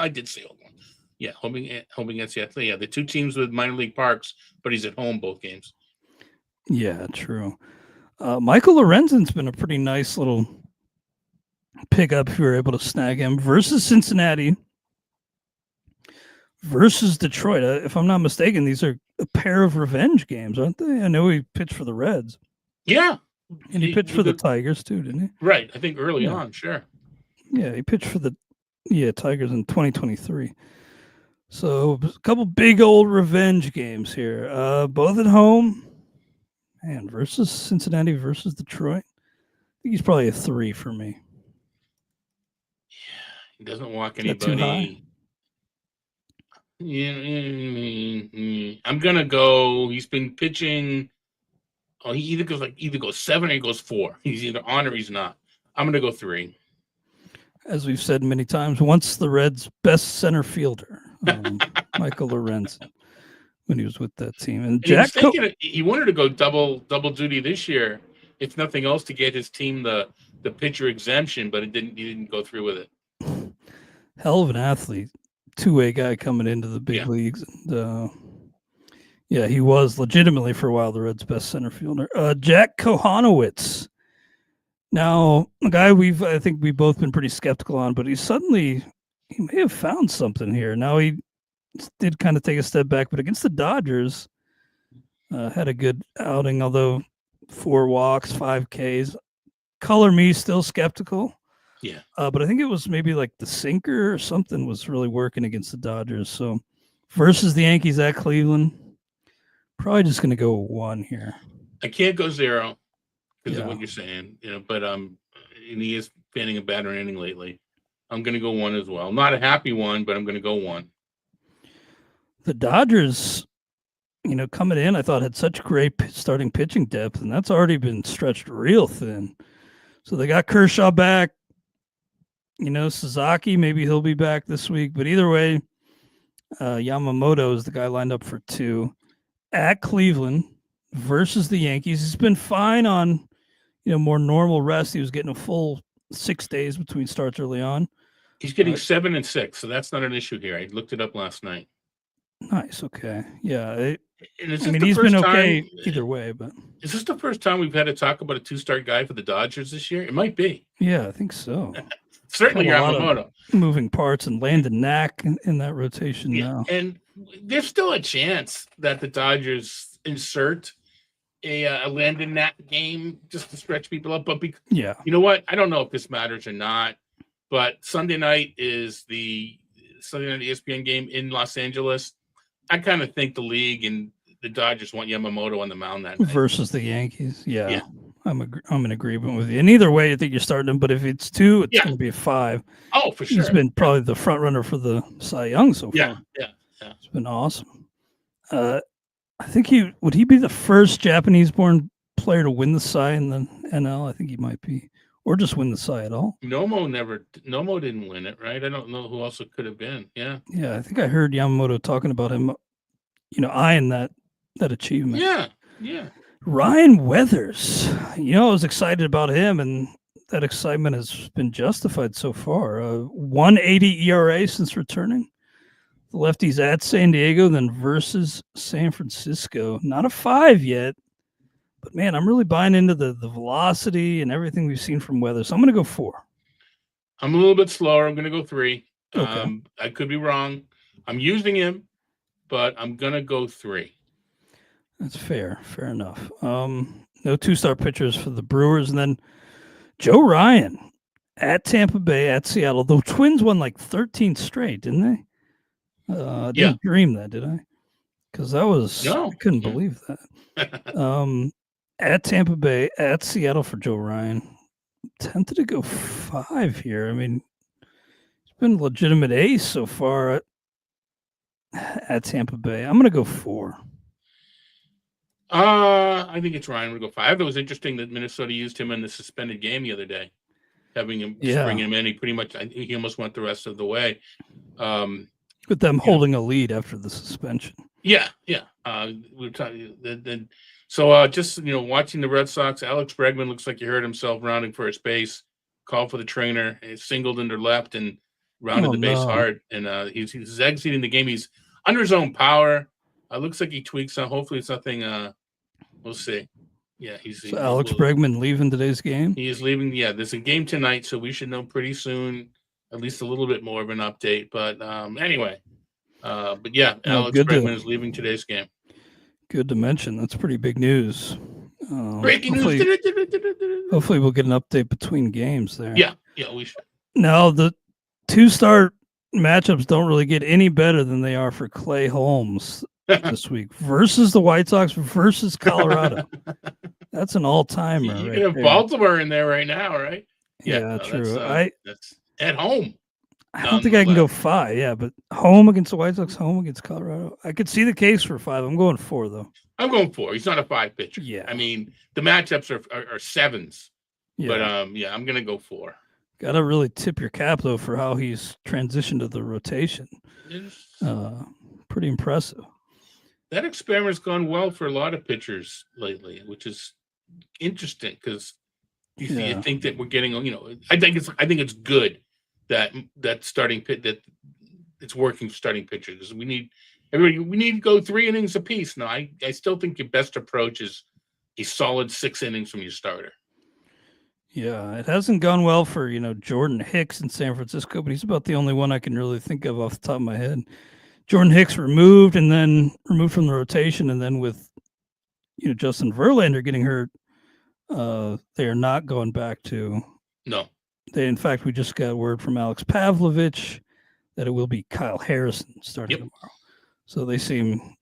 did say Oakland. Yeah, home against the Athletics. Yeah, the 2 teams with minor league parks, but he's at home both games. Yeah, true. Michael Lorenzen's been a pretty nice little pickup if you were able to snag him versus Cincinnati, versus Detroit. If I'm not mistaken, these are a pair of revenge games, aren't they? I know he pitched for the Reds. Yeah. And he pitched for the Tigers too, didn't he? Right. I think early on, sure. Yeah, he pitched for the Tigers in 2023. So a couple big old revenge games here. Both at home. And versus Cincinnati versus Detroit. think he's probably a 3 for me. He doesn't walk Is that too high? anybody. I'm gonna go. He's been pitching. Oh, he either goes 7 or he goes 4. He's either on or he's not. I'm gonna go 3. As we've said many times, once the Reds' best center fielder, Michael Lorenzen, when he was with that team, and Jack he wanted to go double duty this year, if nothing else, to get his team the pitcher exemption, but he didn't go through with it. Hell of an athlete, two-way guy coming into the big leagues, and he was legitimately for a while the Reds' best center fielder. Jack Kohanowitz. Now, a guy I think we've both been pretty skeptical on, but he may have found something here. Now he did kind of take a step back, but against the Dodgers, had a good outing, although 4 walks, 5 Ks. Color me still skeptical. Yeah. But I think it was maybe like the sinker or something was really working against the Dodgers. So versus the Yankees at Cleveland, probably just going to go 1 here. I can't go 0 because of what you're saying, but and he is fanning a better inning lately. I'm going to go 1 as well. Not a happy 1, but I'm going to go 1. The Dodgers, coming in, I thought had such great starting pitching depth, and that's already been stretched real thin. So they got Kershaw back. Sasaki, maybe he'll be back this week. But either way, Yamamoto is the guy lined up for 2 at Cleveland versus the Yankees. He's been fine on, more normal rest. He was getting a full 6 days between starts early on. He's getting 7 and 6, so that's not an issue here. I looked it up last night. Nice. Okay. Yeah. He's been okay either way, but is this the first time we've had to talk about a 2-star guy for the Dodgers this year? It might be. Yeah, I think so. Certainly Yamamoto. Moving parts and Landon Knack in that rotation now. And there's still a chance that the Dodgers insert a Landon Knack game just to stretch people up. But you know what? I don't know if this matters or not, but Sunday night is the Sunday night ESPN game in Los Angeles. I kind of think the league and the Dodgers want Yamamoto on the mound that night. Versus the Yankees. Yeah. I'm in agreement with you. And either way, I think you're starting him. But if it's 2, it's going to be a 5. Oh, for sure. He's been probably the front runner for the Cy Young so far. Yeah. It's been awesome. I think would he be the first Japanese-born player to win the Cy in the NL? I think he might be, or just win the Cy at all. Nomo didn't win it, right? I don't know who else it could have been. Yeah. Yeah, I think I heard Yamamoto talking about him, eyeing that achievement. Yeah. Ryan Weathers, I was excited about him, and that excitement has been justified so far. 1.80 ERA since returning. The lefties at San Diego, then versus San Francisco. Not a 5 yet, but man, I'm really buying into the velocity and everything we've seen from Weathers. So I'm going to go 4. I'm a little bit slower. I'm going to go 3. Okay. I could be wrong. I'm using him, but I'm going to go 3. That's fair. Fair enough. No 2-star pitchers for the Brewers. And then Joe Ryan at Tampa Bay, at Seattle. The Twins won like 13 straight, didn't they? I didn't dream that, did I? Because that was, I couldn't believe that. At Tampa Bay, at Seattle for Joe Ryan. Tempted to go 5 here. I mean, it's been a legitimate ace so far at Tampa Bay. I'm going to go 4. I think it's Ryan. We'll go 5. It was interesting that Minnesota used him in the suspended game the other day, having him bring him in. He almost went the rest of the way. With them holding a lead after the suspension. Yeah. We were talking. So just watching the Red Sox, Alex Bregman looks like he hurt himself rounding first base. Called for the trainer. He singled into left and rounded the base hard. And he's exiting the game. He's under his own power. Looks like he tweaks. Hopefully it's nothing. We'll see. Yeah, so Alex Bregman leaving today's game? He is leaving. Yeah, there's a game tonight, so we should know pretty soon, at least a little bit more of an update. But anyway, but yeah, Alex Bregman is leaving today's game. Good to mention. That's pretty big news. Breaking news. Hopefully we'll get an update between games there. Yeah, we should. Now, the 2-star matchups don't really get any better than they are for Clay Holmes this week versus the White Sox versus Colorado. That's an all-timer You right can have there. Baltimore in there right now, right? Yeah, No, true. That's at home. I don't think I can go Nonetheless. 5. Yeah, but home against the White Sox, home against Colorado. I could see the case for 5. I'm going 4 though. I'm going 4. He's not a 5 pitcher. Yeah. I mean, the matchups are 7s. Yeah. But I'm gonna go 4. Gotta really tip your cap though for how he's transitioned to the rotation. Pretty impressive. That experiment's gone well for a lot of pitchers lately, which is interesting because you think that we're getting, I think it's good that starting pit that it's working for starting pitchers. We need to go 3 innings apiece. No, I still think your best approach is a solid 6 innings from your starter. Yeah, it hasn't gone well for, Jordan Hicks in San Francisco, but he's about the only one I can really think of off the top of my head. Jordan Hicks removed from the rotation, and then with, Justin Verlander getting hurt, they are not going back to. No. In fact, we just got word from Alex Pavlovich that it will be Kyle Harrison starting tomorrow. So they seem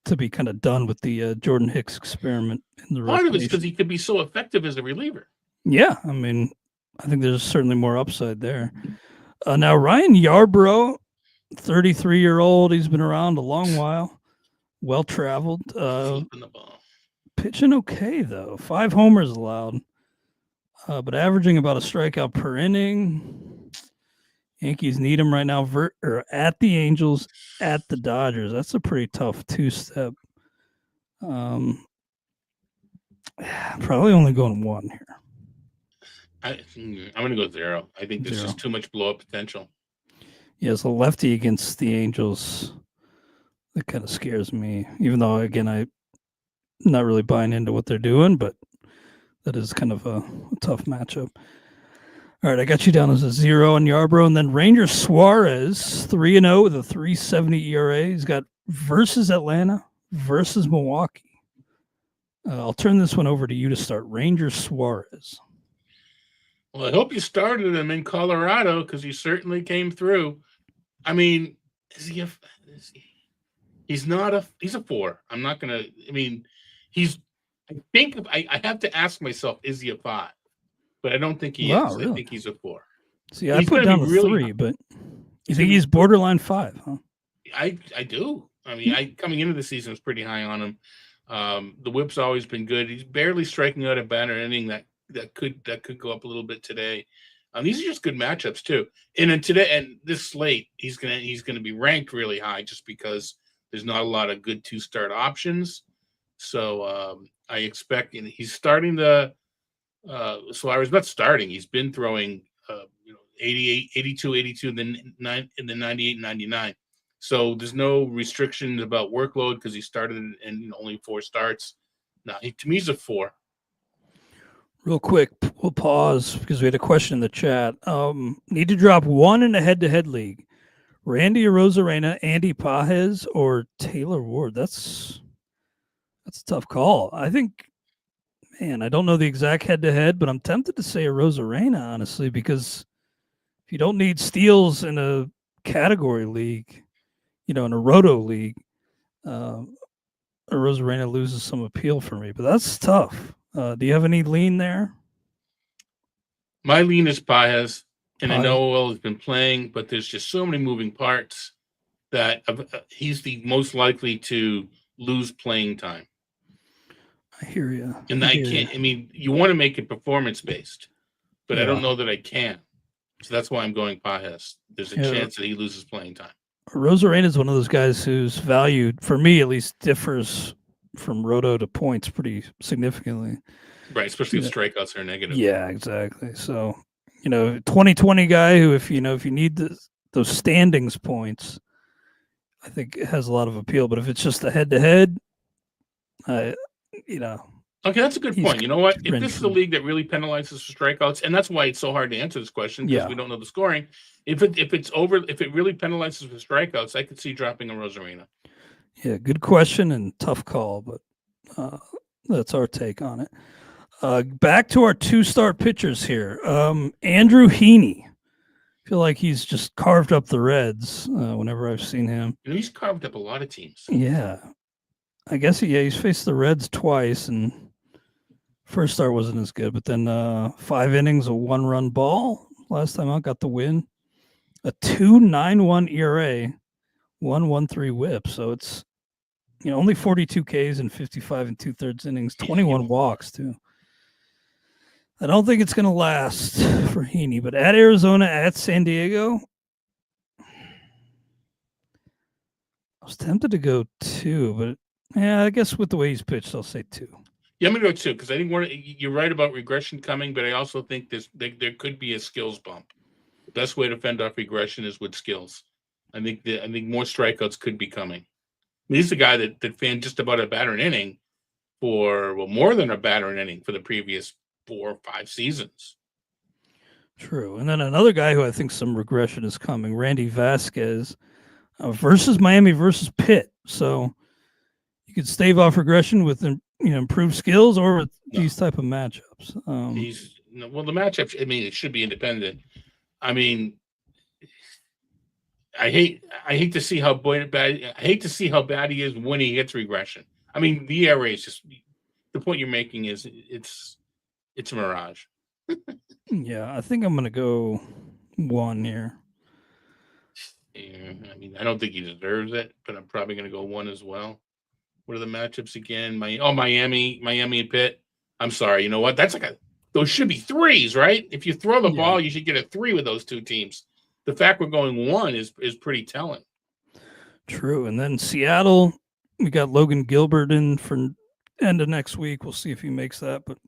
to be kind of done with the Jordan Hicks experiment in the rotation. Part of it's because he could be so effective as a reliever. Yeah, I mean, I think there's certainly more upside there. Now, Ryan Yarbrough, 33-year-old, he's been around a long while, well-traveled. Pitching okay, though. 5 homers allowed, but averaging about a strikeout per inning. Yankees need him right now at the Angels, at the Dodgers. That's a pretty tough 2-step. Probably only going 1 here. I'm going to go 0. I think there's just too much blow-up potential. Yeah, it's a lefty against the Angels. That kind of scares me, even though, again, I'm not really buying into what they're doing, but that is kind of a tough matchup. All right, I got you down as a 0 on Yarbrough, and then Ranger Suarez, 3-0 with a 3.70 ERA. He's got versus Atlanta, versus Milwaukee. I'll turn this one over to you to start. Ranger Suarez. Well, I hope you started him in Colorado because he certainly came through. I mean, he's a 4. I'm not going to, I have to ask myself, is he a 5? But I don't think he is. Really? I think he's a 4. See, I put down a 3, but you think he's borderline 5, huh? I do. Coming into the season was pretty high on him. The whip's always been good. He's barely striking out a banner inning that could go up a little bit today. These are just good matchups too. And then today and this slate, he's gonna be ranked really high just because there's not a lot of good 2-start options. So I expect he's starting Suarez not starting. He's been throwing 88, 82, 82, then 98, 99. So there's no restrictions about workload because he started in only 4 starts. Now, to me, he's a 4. Real quick, we'll pause because we had a question in the chat. Need to drop 1 in a head-to-head league. Randy Arozarena, Andy Pages, or Taylor Ward? That's a tough call. I think, man, I don't know the exact head-to-head, but I'm tempted to say Arozarena, honestly, because if you don't need steals in a category league, in a roto league, Arozarena loses some appeal for me, but that's tough. Do you have any lean there? My lean is Pages, and I know he's been playing, but there's just so many moving parts that he's the most likely to lose playing time. I hear you. And I can't. You want to make it performance-based, but I don't know that I can. So that's why I'm going Pages. There's a chance that he loses playing time. Arozarena is one of those guys whose value, for me at least, differs from roto to points pretty significantly. Right, especially if strikeouts are negative. Yeah, exactly. So, 2020 guy who, if you need those standings points, I think it has a lot of appeal. But if it's just a head-to-head, Okay, that's a good point. You know what? If this is a league that really penalizes for strikeouts, and that's why it's so hard to answer this question because we don't know the scoring. If it really penalizes for strikeouts, I could see dropping Arozarena. Yeah, good question and tough call, but that's our take on it. Back to our 2-star pitchers here. Andrew Heaney. I feel like he's just carved up the Reds whenever I've seen him. He's carved up a lot of teams. Yeah. I guess he's faced the Reds twice, and First start wasn't as good, but then 5 innings, a 1-run ball. Last time out, got the win. A 2.91 ERA, 1.13 WHIP. So it's only 42 Ks and 55 and 2/3 innings, 21 walks too. I don't think it's going to last for Heaney, but at Arizona, at San Diego, I was tempted to go 2, but yeah, I guess with the way he's pitched, I'll say 2. Yeah, I'm going to go 2 because I think you're right about regression coming, but I also think there could be a skills bump. The best way to fend off regression is with skills. I think more strikeouts could be coming. I mean, he's a guy that fanned just about a batter an inning for more than a batter an inning for the previous 4 or 5 seasons. True. And then another guy who I think some regression is coming, Randy Vasquez, versus Miami versus Pitt. So you could stave off regression with improved skills or with these type of matchups. The matchup. I mean, it should be independent. I mean, I hate to see how bad. I hate to see how bad he is when he hits regression. I mean, the ERA is just the point you're making is it's a mirage. Yeah, I think I'm going to go 1 here. Yeah, I mean, I don't think he deserves it, but I'm probably going to go 1 as well. What are the matchups again? Miami and Pitt. I'm sorry. You know what? That's those should be 3s, right? If you throw the ball, you should get a 3 with those 2 teams. The fact we're going 1 is pretty telling. True. And then Seattle, we got Logan Gilbert in for end of next week. We'll see if he makes that. But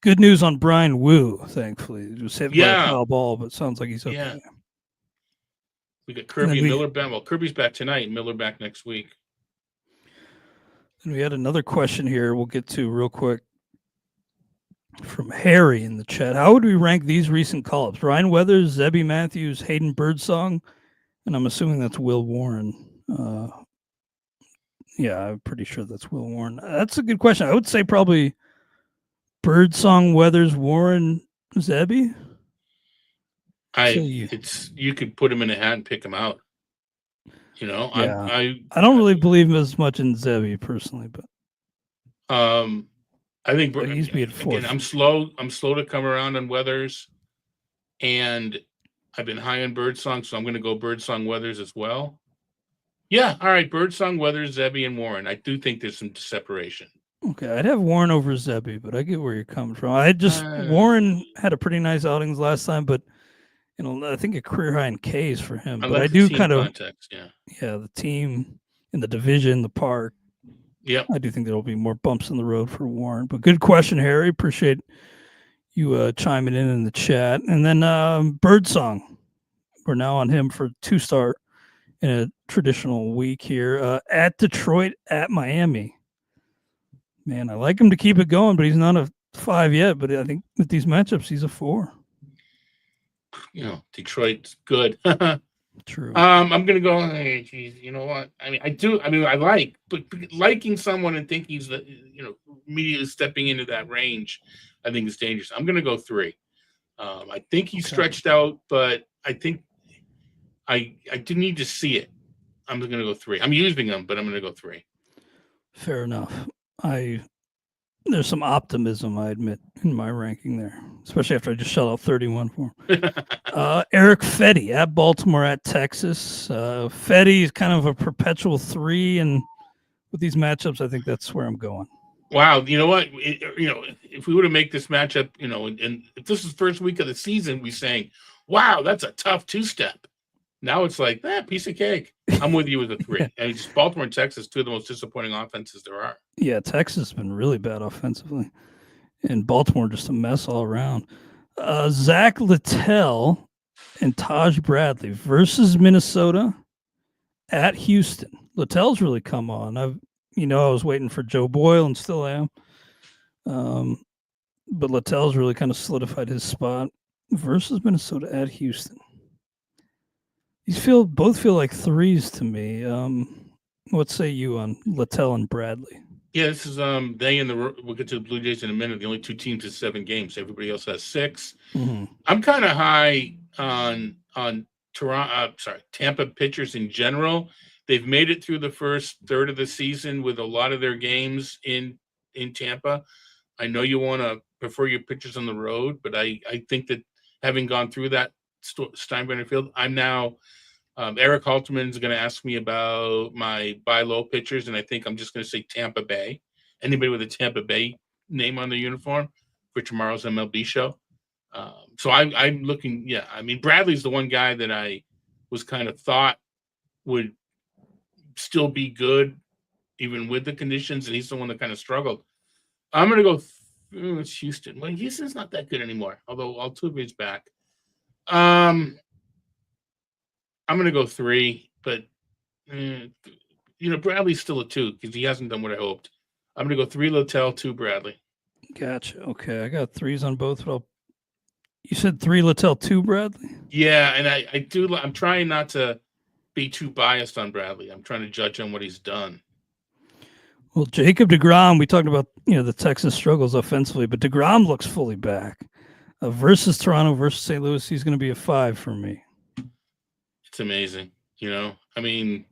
good news on Brian Wu, thankfully. He was hit by a foul ball, but sounds like he's okay. Yeah. We got Kirby and Miller back. Well, Kirby's back tonight, Miller back next week. And we had another question here we'll get to real quick from Harry in the chat. How would we rank these recent call-ups? Ryan Weathers, Zebby Matthews, Hayden Birdsong, and I'm assuming that's Will Warren. Yeah, I'm pretty sure that's Will Warren. That's a good question. I would say probably Birdsong, Weathers, Warren, Zebby. You could put him in a hat and pick him out. Yeah. I don't really believe as much in Zebby personally, but I think he's being forced. Again, I'm slow to come around on Weathers, and I've been high on Birdsong, so I'm going to go Birdsong, Weathers as well. Yeah, all right, Birdsong, Weathers, Zebby, and Warren. I do think there's some separation. Okay, I'd have Warren over Zebby, but I get where you're coming from. Warren had a pretty nice outings last time, but I think a career high in Ks for him. But I do kind of context, the team in the division, the park. Yeah, I do think there'll be more bumps in the road for Warren. But good question, Harry. Appreciate you chiming in the chat. And then Birdsong, we're now on him for 2-start in a traditional week here at Detroit, at Miami. Man, I like him to keep it going, but he's not a 5 yet. But I think with these matchups, he's a 4. Detroit's good. True. I'm gonna go. Hey, geez, you know what? I mean, I like, but liking someone and thinking he's immediately stepping into that range, I think is dangerous. I'm gonna go 3. I think he's stretched out, but I think I do need to see it. I'm gonna go 3. I'm using him, but I'm gonna go 3. Fair enough. There's some optimism, I admit, in my ranking there, especially after I just shelled out 31 for him. Eric Fetty at Baltimore, at Texas. Fetty is kind of a perpetual 3, and with these matchups, I think that's where I'm going. Wow, you know what? If we were to make this matchup, and if this is the first week of the season, we're saying, wow, that's a tough 2-step. Now it's like, piece of cake. I'm with you with a 3. And just Baltimore and Texas, 2 of the most disappointing offenses there are. Yeah, Texas has been really bad offensively. And Baltimore just a mess all around. Zach Littell and Taj Bradley versus Minnesota at Houston. Littell's really come on. I was waiting for Joe Boyle and still am. But Littell's really kind of solidified his spot versus Minnesota at Houston. These both feel like 3s to me. What say you on Littell and Bradley? Yeah, this is we'll get to the Blue Jays in a minute. The only 2 teams with 7 games. Everybody else has 6. Mm-hmm. I'm kind of high on Tampa pitchers in general. They've made it through the first third of the season with a lot of their games in in Tampa. I know you want to prefer your pitchers on the road, but I think that having gone through that Steinbrenner Field, I'm now Eric Halterman is going to ask me about my buy low pitchers, and I think I'm just going to say Tampa Bay. Anybody with a Tampa Bay name on their uniform for tomorrow's MLB show. So I'm looking. Yeah, I mean Bradley's the one guy that I was kind of thought would still be good even with the conditions, and he's the one that kind of struggled. I'm going to go. It's Houston. Well, Houston's not that good anymore, although Altuve's back. I'm going to go 3, but Bradley's still a 2 because he hasn't done what I hoped. I'm going to go 3 Littell, 2 Bradley. Gotcha. Okay, I got 3s on both. But you said 3 Littell, 2 Bradley. Yeah, and I do. I'm trying not to be too biased on Bradley. I'm trying to judge on what he's done. Well, Jacob deGrom, we talked about the Texas struggles offensively, but deGrom looks fully back. Versus Toronto versus St. Louis, he's going to be a 5 for me. It's amazing. I mean,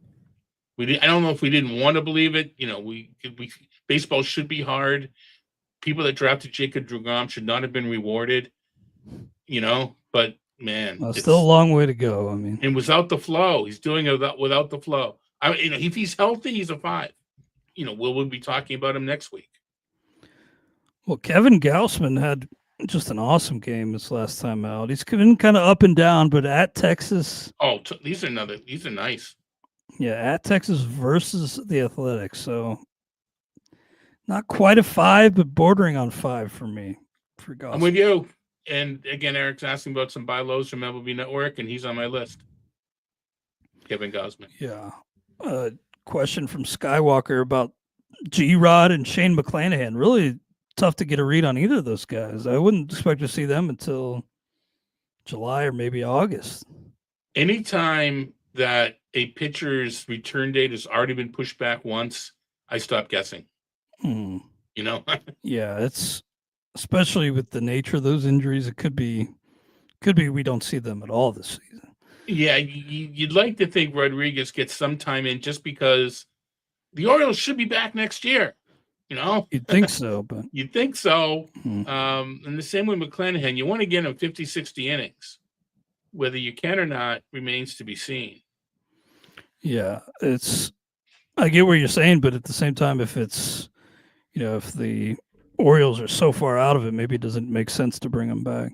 I don't know if we didn't want to believe it. Baseball should be hard. People that drafted Jacob deGrom should not have been rewarded. But man, well, still a long way to go. I mean, and without the flow, he's doing it without the flow. If he's healthy, he's a 5. We'll be talking about him next week. Well, Kevin Gausman had just an awesome game this last time out. He's been kind of up and down, but at Texas. Oh, these are nice. Yeah, at Texas versus the Athletics. So not quite a 5, but bordering on 5 for me. For Gausman. I'm with you. And again, Eric's asking about some buy lows from MLB Network, and he's on my list. Kevin Gausman. Yeah. Question from Skywalker about G-Rod and Shane McClanahan. Really tough to get a read on either of those guys. I wouldn't expect to see them until July or maybe August. Anytime that a pitcher's return date has already been pushed back once, I stop guessing. Yeah, it's especially with the nature of those injuries. It could be we don't see them at all this season. Yeah, you'd like to think Rodriguez gets some time in just because the Orioles should be back next year. You'd think so, but you'd think so. And the same with McClanahan. You want to get him 50, 60 innings. Whether you can or not remains to be seen. Yeah, I get what you're saying, but at the same time, if it's, if the Orioles are so far out of it, maybe it doesn't make sense to bring them back,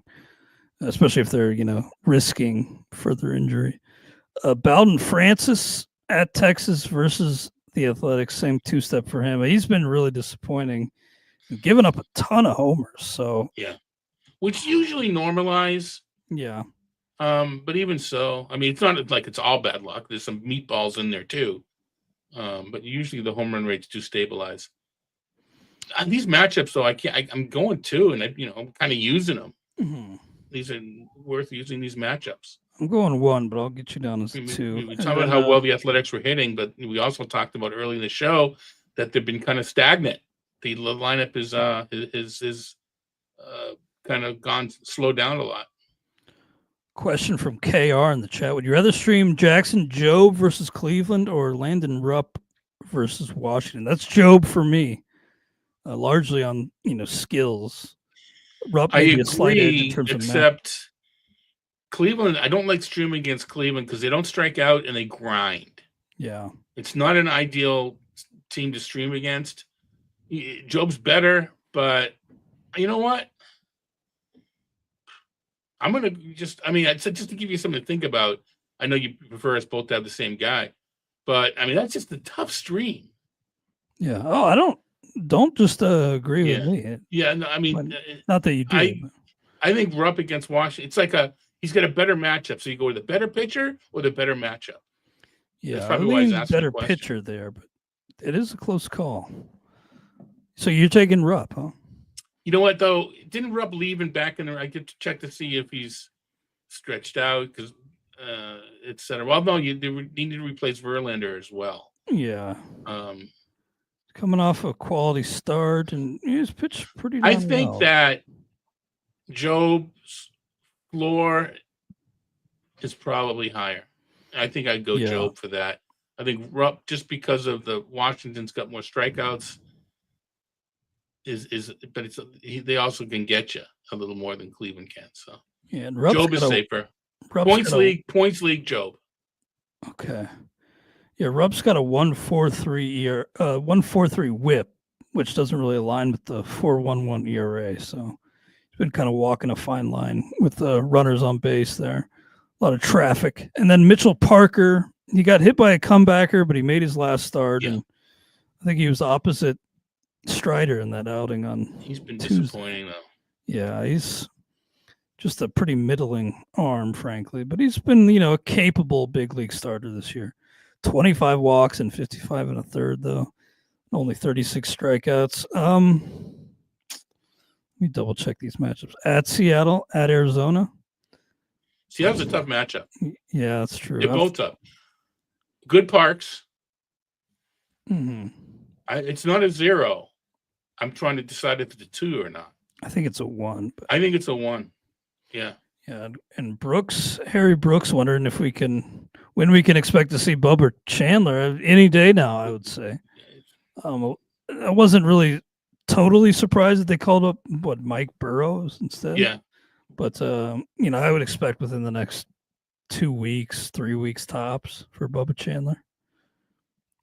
especially if they're, risking further injury. Bowden Francis at Texas versus the Athletics, same 2-step for him. He's been really disappointing, giving up a ton of homers. So yeah, which usually normalize. Yeah. But even so, I mean, it's not like it's all bad luck. There's some meatballs in there too. But usually the home run rates do stabilize. These matchups, though, I'm going 2, and I'm kind of using them. Mm-hmm. These are worth using these matchups. I'm going 1, but I'll get you down as 2. We talked about how well the Athletics were hitting, but we also talked about early in the show that they've been kind of stagnant. The lineup is kind of slowed down a lot. Question from KR in the chat. Would you rather stream Jackson Jobe versus Cleveland or Landon Rupp versus Washington? That's Jobe for me, largely on skills. Rupp may be a slight edge in terms except Cleveland. I don't like streaming against Cleveland because they don't strike out and they grind. Yeah, it's not an ideal team to stream against. Jobe's better, but you know what? I'm going to just to give you something to think about. I know you prefer us both to have the same guy, but that's just a tough stream. Yeah. Oh, I don't just agree with me. Yeah. No, not that you do. I think Rupp against Washington, it's like he's got a better matchup. So you go with the better pitcher or the better matchup. Yeah. That's probably why he's asking better pitcher there, but it is a close call. So you're taking Rupp, huh? You know what, though? Didn't Rupp leave and back in there? I get to check to see if he's stretched out because et cetera. Well, no, they need to replace Verlander as well. Yeah. Coming off a quality start, and he's pitched pretty well. I think that Jobe's floor is probably higher. I think I'd go Jobe for that. I think Rupp, just because of the Washington's got more strikeouts. but they also can get you a little more than Cleveland can. So Yeah, and Job is safer. Points league, Job. Okay. Yeah, Rupp's got a 1.43 WHIP, which doesn't really align with the 4.11 ERA. So he's been kind of walking a fine line with the runners on base there. A lot of traffic. And then Mitchell Parker, he got hit by a comebacker, but he made his last start. Yeah. And I think he was opposite Strider in that outing on He's been Tuesday. disappointing, though. Yeah, he's just a pretty middling arm, frankly. But he's been, a capable big league starter this year. 25 walks and 55 and a third, though. Only 36 strikeouts. Let me double check these matchups. At Seattle, at Arizona. Seattle's a tough matchup. Yeah, that's true. They're both tough. Good parks. Mm-hmm. It's not a 0. I'm trying to decide if it's a 2 or not. I think it's a 1. I think it's a 1. Yeah. Yeah, and Harry Brooks, wondering when we can expect to see Bubba Chandler any day now. I would say. I wasn't really totally surprised that they called up Mike Burrows instead. Yeah, but I would expect within the next 2 weeks, 3 weeks tops for Bubba Chandler.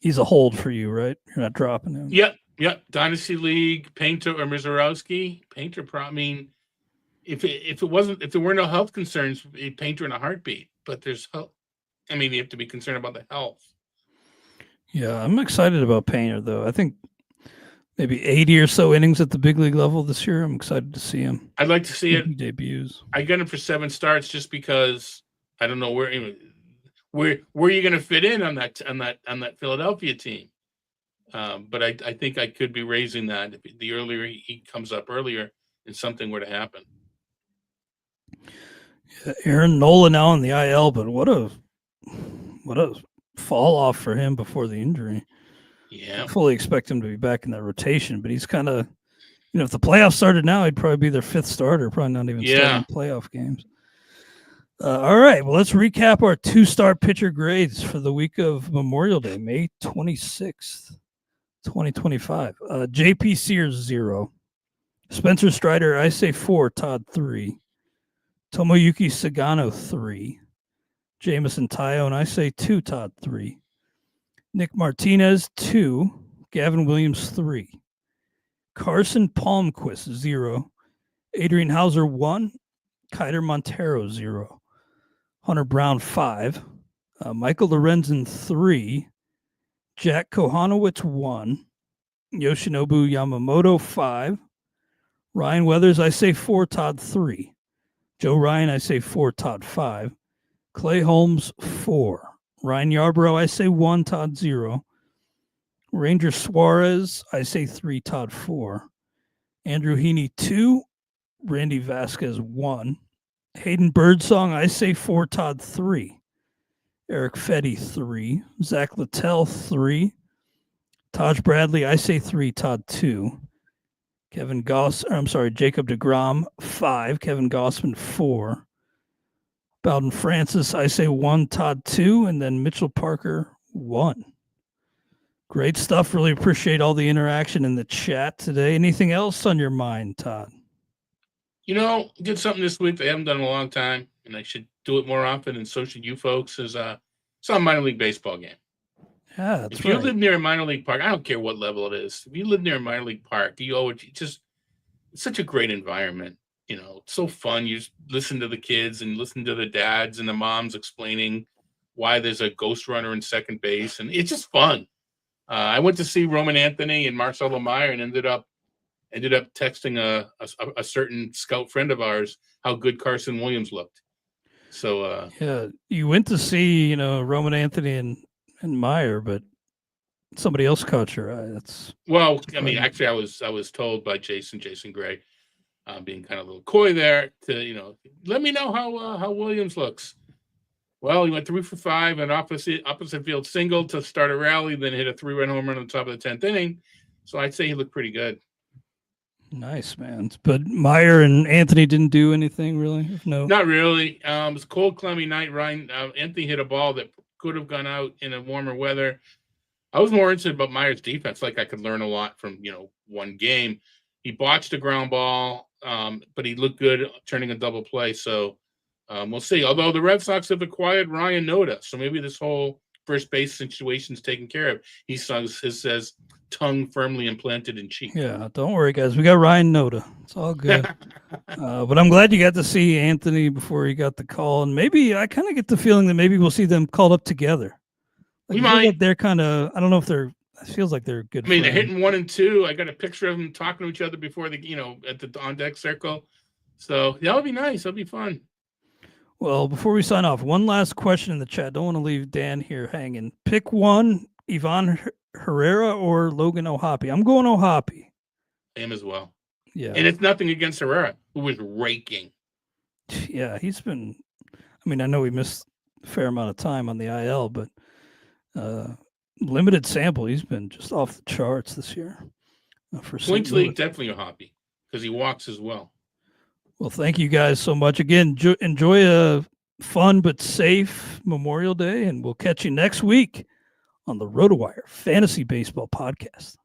He's a hold for you, right? You're not dropping him. Yep. Dynasty League, Painter or Mizorowski. Painter, if there were no health concerns, Painter in a heartbeat. But there's health. I mean, you have to be concerned about the health. Yeah, I'm excited about Painter, though. I think maybe 80 or so innings at the big league level this year. I'm excited to see him. I'd like to see it. He debuts. I got him for 7 starts just because I don't know where you're going to fit in on that Philadelphia team. But I think I could be raising that if the earlier he comes up earlier and something were to happen. Yeah, Aaron Nola now on the IL, but what a fall off for him before the injury. Yeah, I fully expect him to be back in that rotation, but he's kind of, if the playoffs started now, he'd probably be their 5th starter, probably not even starting playoff games. All right, well, let's recap our 2-star pitcher grades for the week of Memorial Day, May 26th, 2025. JP Sears, 0. Spencer Strider, I say 4, Todd 3. Tomoyuki Sagano, 3. Jamison Tyone, I say 2, Todd 3. Nick Martinez, 2. Gavin Williams, 3. Carson Palmquist, 0. Adrian Hauser, 1. Kiter Montero, 0. Hunter Brown, 5. Michael Lorenzen, 3. Jack Kohanowitz, 1. Yoshinobu Yamamoto, 5. Ryan Weathers, I say 4, Todd 3. Joe Ryan, I say 4, Todd 5. Clay Holmes, 4. Ryan Yarbrough, I say 1, Todd 0. Ranger Suarez, I say 3, Todd 4. Andrew Heaney, 2. Randy Vasquez, 1. Hayden Birdsong, I say 4, Todd 3. Eric Fetty, 3. Zach Littell, 3. Taj Bradley, I say 3, Todd 2. Jacob DeGrom, 5. Kevin Gossman, 4. Bowden Francis, I say 1, Todd 2, and then Mitchell Parker, 1. Great stuff. Really appreciate all the interaction in the chat today. Anything else on your mind, Todd? Did something this week they haven't done in a long time, and I should do it more often, and so should you folks, is some minor league baseball game. Yeah, that's If you live near a minor league park, I don't care what level it is. If you live near a minor league park, it's such a great environment. It's so fun. You just listen to the kids and listen to the dads and the moms explaining why there's a ghost runner in second base, and it's just fun. I went to see Roman Anthony and Marcelo Meyer and ended up texting a certain scout friend of ours how good Carson Williams looked. So yeah, you went to see Roman Anthony and Meyer, but somebody else caught your eye. Actually, I was told by Jason Gray, being kind of a little coy there, to let me know how Williams looks. Well, he went 3 for 5, an opposite field single to start a rally, then hit a 3-run home run on the top of the 10th inning. So I'd say he looked pretty good. Nice, man. But Meyer and Anthony didn't do anything, really? No? Not really. It was a cold, cloudy night. Anthony hit a ball that could have gone out in a warmer weather. I was more interested about Meyer's defense. Like, I could learn a lot from, one game. He botched a ground ball, but he looked good turning a double play. So we'll see. Although the Red Sox have acquired Ryan Noda, so maybe this whole first base situation is taken care of. He says tongue firmly implanted in cheek. Yeah, don't worry, guys. We got Ryan Noda. It's all good. But I'm glad you got to see Anthony before he got the call. And maybe I kind of get the feeling that maybe we'll see them called up together. We might. Like they're kind of, I don't know if they're, it feels like they're good. I mean, they're hitting 1 and 2. I got a picture of them talking to each other before the, at the on deck circle. So that would be nice. That'll be fun. Well, before we sign off, one last question in the chat. Don't want to leave Dan here hanging. Pick one, Ivan Herrera or Logan O'Hoppe. I'm going O'Hoppe. Him as well. Yeah. And it's nothing against Herrera, who was raking. Yeah, he's been, I mean, I know he missed a fair amount of time on the IL, but limited sample, he's been just off the charts this year. For Points league, definitely O'Hoppe, because he walks as well. Well, thank you guys so much. Again, enjoy a fun but safe Memorial Day, and we'll catch you next week on the RotoWire Fantasy Baseball Podcast.